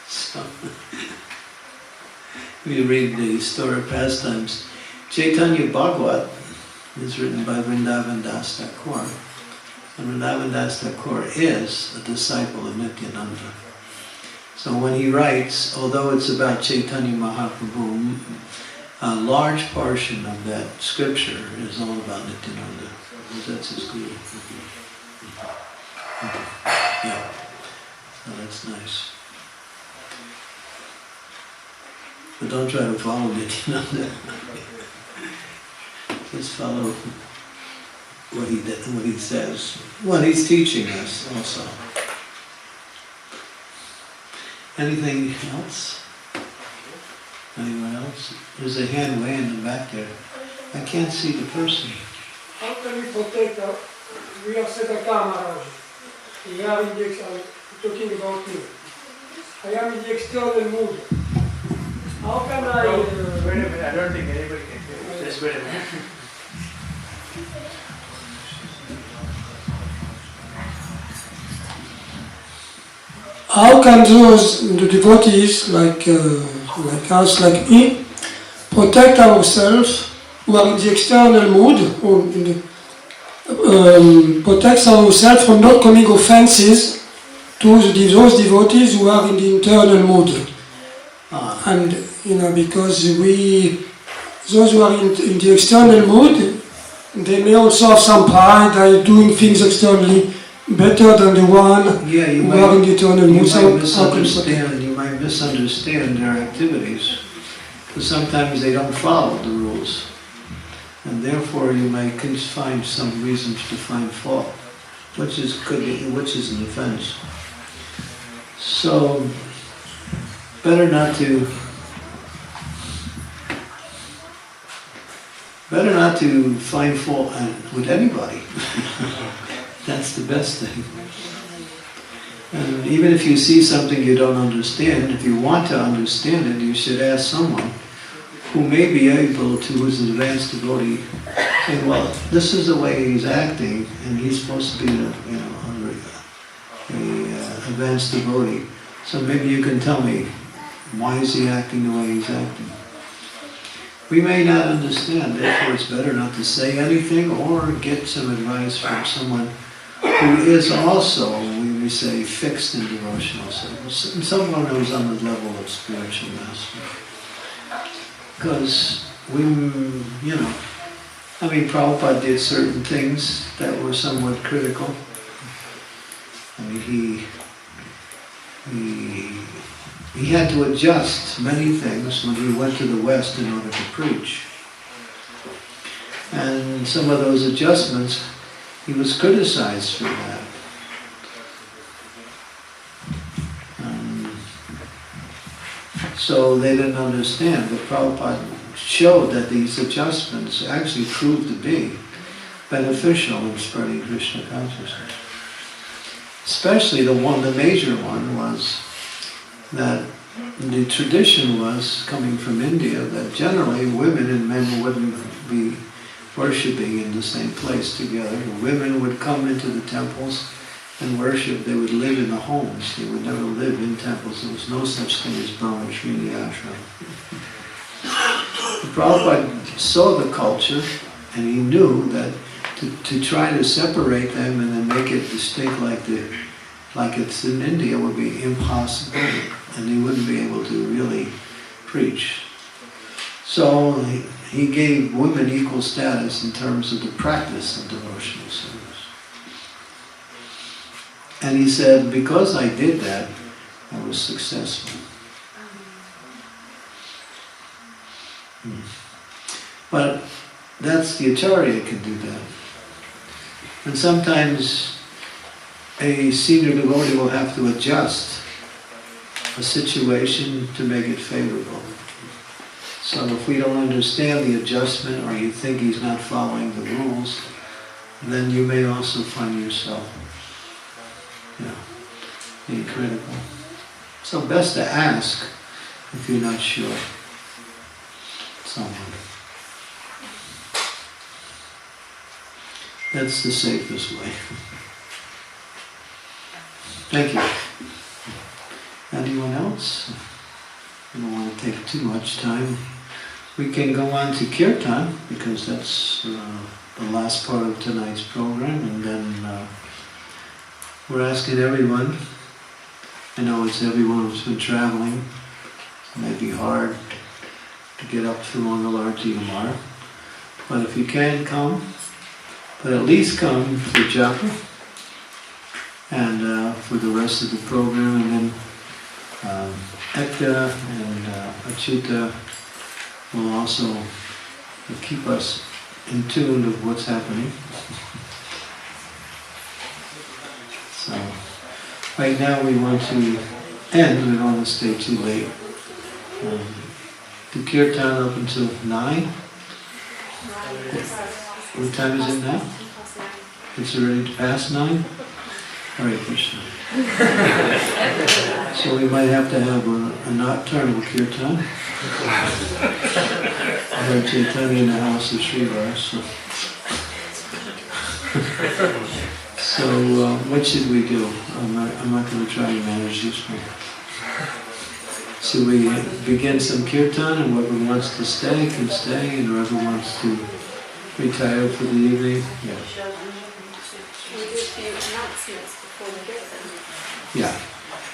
So, we read the historic pastimes. Chaitanya Bhagavat is written by Vrindavan Das Thakur. And Vrindavan Das Thakur is a disciple of Nityananda. So when he writes, although it's about Chaitanya Mahaprabhu, a large portion of that scripture is all about Nityananda, because that's his guru. Yeah, so that's nice. But don't try to follow Nityananda. Just follow what he says. What he's teaching us also. Anything else? Anyone else? There's a hand way in the back there. I can't see the person. How can we protect our, we are Sedaka Maharaja. We are in the, talking about me. I am in the external mood. How can I... Wait a minute, I don't think anybody can hear you. Just wait a minute. How can those, the devotees like us, like him, protect ourselves who are in the external mood, or in the, protect ourselves from not coming offenses to those devotees who are in the internal mood? And because those who are in the external mood, they may also have some pride by doing things externally better than the one who are in the internal mood. You might misunderstand their activities, because sometimes they don't follow the rules, and therefore you might find some reasons to find fault, which is an offense. So better not to find fault with anybody. That's the best thing. And even if you see something you don't understand, if you want to understand it, you should ask someone who may be able to, who's an advanced devotee, say, well, this is the way he's acting, and he's supposed to be an advanced devotee. So maybe you can tell me, why is he acting the way he's acting? We may not understand, therefore it's better not to say anything or get some advice from someone who is also, we say, fixed in devotional service, and someone who's on the level of spiritual master. Because Prabhupada did certain things that were somewhat critical. I mean, he had to adjust many things when he went to the West in order to preach. And some of those adjustments, he was criticized for that. So they didn't understand, but Prabhupada showed that these adjustments actually proved to be beneficial in spreading Krishna consciousness. Especially the major one was that the tradition was, coming from India, that generally women and men wouldn't be worshipping in the same place together. The women would come into the temples and worship. They would live in the homes. They would never live in temples. There was no such thing as Brahmacharya ashram. Prabhupada saw the culture, and he knew that to try to separate them and then make it distinct like it's in India would be impossible, and he wouldn't be able to really preach. So he gave women equal status in terms of the practice of devotional service. And he said, because I did that, I was successful. But that's the Acharya can do that. And sometimes a senior devotee will have to adjust a situation to make it favorable. So if we don't understand the adjustment, or you think he's not following the rules, then you may also find yourself being critical. So best to ask if you're not sure. Someone. That's the safest way. Thank you. Anyone else? I don't want to take too much time. We can go on to Kirtan, because that's the last part of tonight's program, and then we're asking everyone, I know it's everyone who's been traveling, it may be hard to get up to Mangalarti tomorrow, but if you can come, but at least come for japa and for the rest of the program, and then Ekta and Achyuta will also keep us in tune with what's happening. So, right now we want to end, we don't want to stay too late. Do kirtan up until 9. What time is it now? It's already past 9? Hare Krishna. So we might have to have a nocturnal kirtan. I heard Chaitanya in the house of Srivas. So what should we do? I'm not going to try to manage this one. So we begin some kirtan, and whoever wants to stay can stay, and whoever wants to retire for the evening, yeah. Yeah.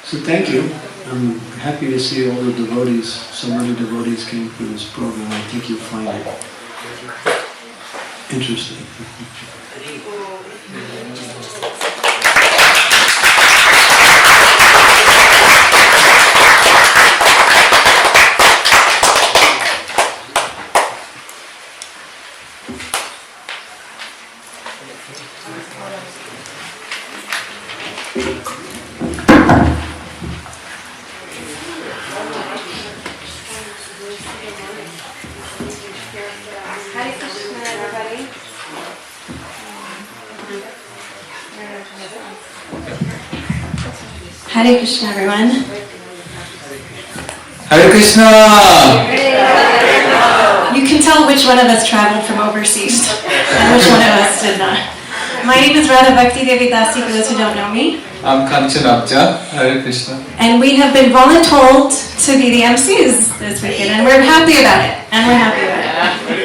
So thank you. I'm happy to see all the devotees. So many devotees came for this program. I think you'll find it interesting. Hare Krishna, everyone. Hare Krishna! You can tell which one of us traveled from overseas and which one of us did not. My name is Radha Bhakti Devi Dasi, for those who don't know me. I'm Kanchanabja. Hare Krishna. And we have been voluntold to be the MCs this weekend, and we're happy about it.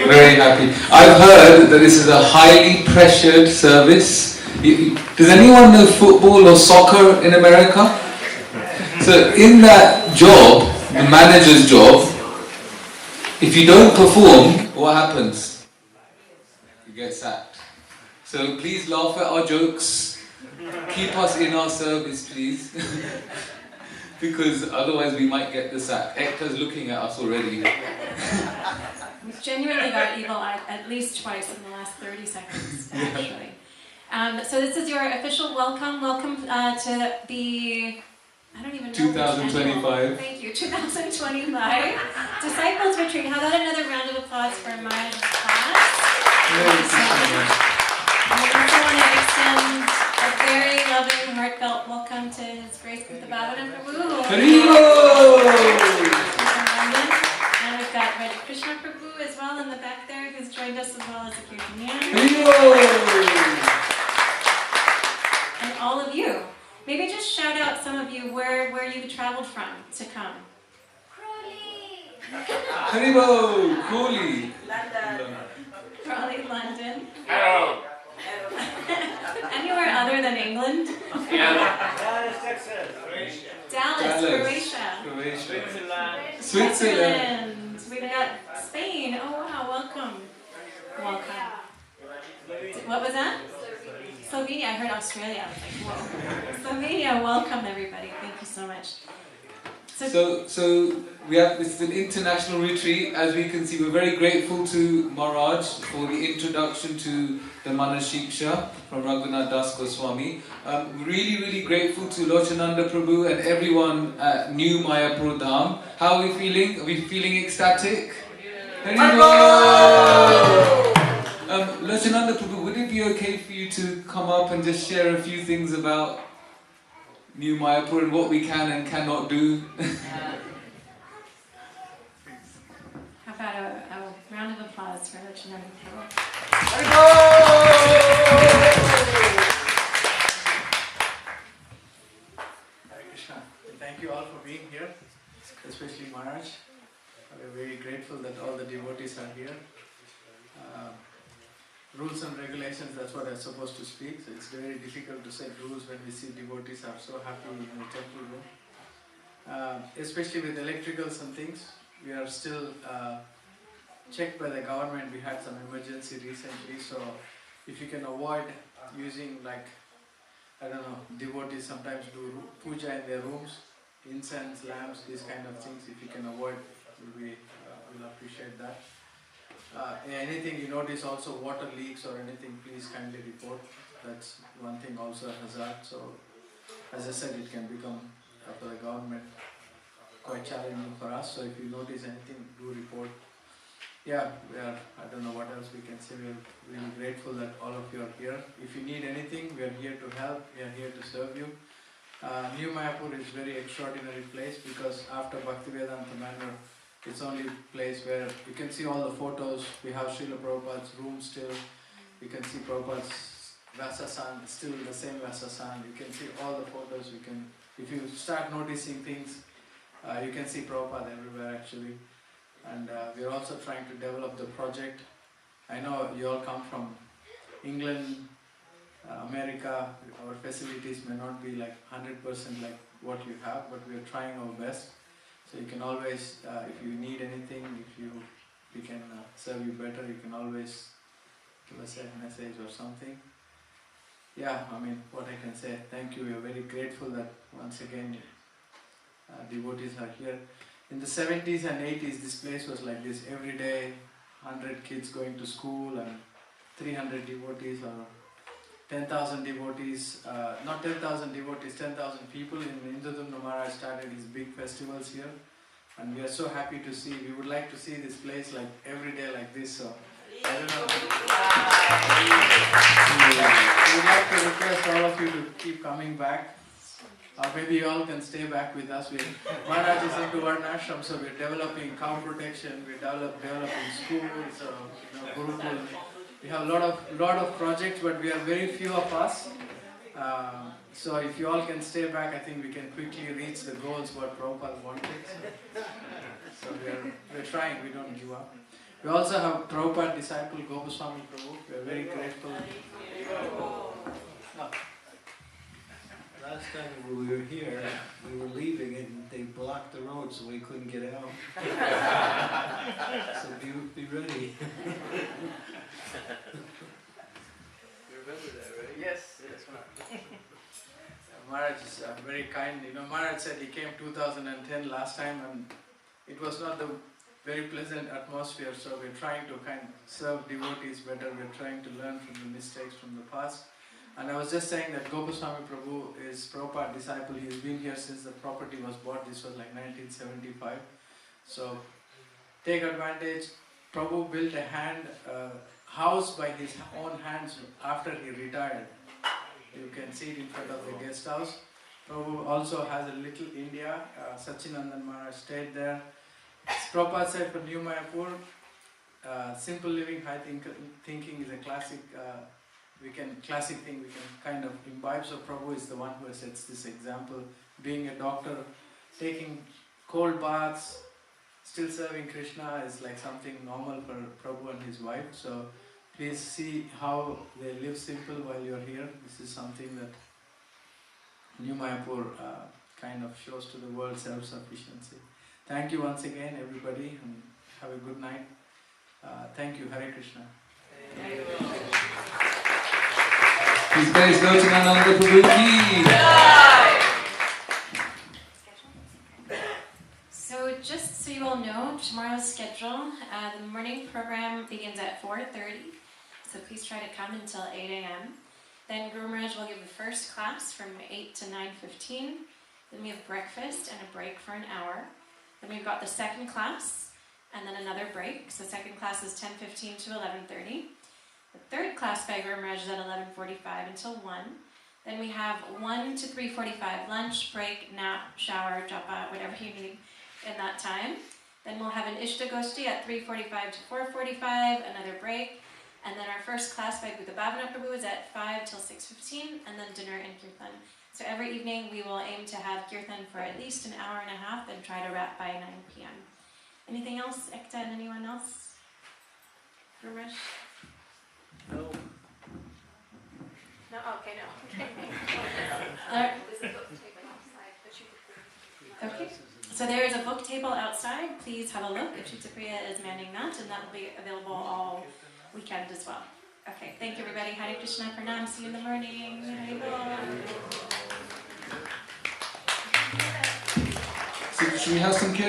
Very happy. I've heard that this is a highly pressured service. Does anyone know football or soccer in America? So in that job, the manager's job, if you don't perform, what happens? You get sacked. So please laugh at our jokes. Keep us in our service, please. Because otherwise we might get the sack. Ekta's looking at us already. We've genuinely got evil at least twice in the last 30 seconds, actually. So this is your official welcome. Welcome to the, I don't even know. 2025. Thank you. 2025 Disciples Retreat. How about another round of applause for Maharaja's class? And we also want to extend a very loving, heartfelt welcome to His Grace Bhutta Bhavana Prabhu. And we've got Raja Krishna Prabhu as well in the back there, who's joined us as well as a Kirtanian. And all of you. Maybe just shout out some of you where you traveled from to come. Haribo, Crawley. Crawley, London. Hello. Anywhere other than England? Dallas, Texas. Dallas, Croatia. Switzerland. We've got Spain. Oh wow, welcome. What was that? Slovenia. I heard Australia. I was like, whoa. Slovenia, welcome everybody. Thank you so much. So we have, this is an international retreat. As we can see, we're very grateful to Maharaj for the introduction to the Manashiksha from Raghunath Das Goswami. Really grateful to Lochananda Prabhu and everyone at New Mayapur Dham. How are we feeling? Are we feeling ecstatic? Lochananda Prabhu, would it be okay for you to come up and just share a few things about New Mayapur and what we can and cannot do? How about a round of applause for Lochananda Prabhu? Hare Krishna. Thank you all for being here, especially Maharaj. We're very grateful that all the devotees are here. Rules and regulations, that's what I'm supposed to speak. So it's very difficult to set rules when we see devotees are so happy in the temple room. Especially with electricals and things, we are still checked by the government. We had some emergency recently, so if you can avoid using, like, I don't know, devotees sometimes do puja in their rooms. incense, lamps, these kind of things, if you can avoid, we'll appreciate that. Anything you notice also, water leaks or anything, please kindly report. That's one thing also a hazard. So, as I said, it can become, for the government, quite challenging for us. So if you notice anything, do report. Yeah, I don't know what else we can say. We are really grateful that all of you are here. If you need anything, we are here to help. We are here to serve you. New Mayapur is a very extraordinary place because after Bhaktivedanta Manor, it's only place where you can see all the photos. We have Srila Prabhupada's room still. You can see Prabhupada's Vasasan, still the same Vasasan. You can see all the photos. If you start noticing things, you can see Prabhupada everywhere actually. And we are also trying to develop the project. I know you all come from England, America. Our facilities may not be like 100% like what you have, but we are trying our best. So you can always, if you need anything, we can serve you better, you can always give us a message or something. Yeah, I mean, what I can say, thank you. We are very grateful that once again devotees are here. In the 70s and 80s, this place was like this. Every day, 100 kids going to school and 300 devotees or 10,000 devotees, not 10,000 devotees, 10,000 people. In Indradumna Maharaja started his big festivals here, and we are so happy to see. We would like to see this place like every day like this. So I don't know. We would like to request all of you to keep coming back, or maybe you all can stay back with us. Maharaj is into Varnashram, so we're developing cow protection. We're developing schools, Gurukul. We have a lot of projects, but we are very few of us. So if you all can stay back, I think we can quickly reach the goals what Prabhupada wanted. So we're trying, we don't give up. We also have Prabhupada disciple Gopaswami Prabhu. We are very grateful. Last time we were here, we were leaving and they blocked the road so we couldn't get out. So be ready. You remember that, right? Yes. Maharaj is very kind. Maharaj said he came 2010 last time and it was not the very pleasant atmosphere, so we're trying to serve devotees better. We're trying to learn from the mistakes from the past. And I was just saying that Gopaswami Prabhu is Prabhupada disciple. He's been here since the property was bought. This was like 1975. So take advantage. Prabhu built a house by his own hands after he retired. You can see it in front of the guest house. Prabhu also has a little India. Sachinandan Maharaj stayed there. Prabhupada said for New Mayapur, simple living, high thinking is a classic thing we can kind of imbibe. So Prabhu is the one who sets this example. Being a doctor, taking cold baths, still serving Krishna is like something normal for Prabhu and his wife. So please see how they live simple while you're here. This is something that New Mayapur kind of shows to the world, self-sufficiency. Thank you once again, everybody, and have a good night. Thank you. Hare Krishna. Please praise go to Nanda Prabhu ki. So just so you all know, tomorrow's schedule, the morning program begins at 4:30. So please try to come until 8 a.m. Then Guru Maharaj will give the first class from 8 to 9:15. Then we have breakfast and a break for an hour. Then we've got the second class and then another break. So second class is 10:15 to 11:30. The third class by Guru Maharaj is at 11:45 until 1. Then we have 1 to 3:45 lunch, break, nap, shower, japa, whatever you need in that time. Then we'll have an Ishtagoshti at 3:45 to 4:45, another break. And then our first class by Buddha Bhavana Prabhu is at 5 till 6:15, and then dinner and kirtan. So every evening we will aim to have kirtan for at least an hour and a half and try to wrap by 9 p.m. Anything else, Ekta, and anyone else? Ramesh? No. No? Okay, no. Okay. So there is a book table outside. Please have a look if Chittapriya is manning that, and that will be available all weekend as well. Okay, thank you everybody. Hare Krishna, Pranam. See you in the morning. Hare Bol. Should we have some kids?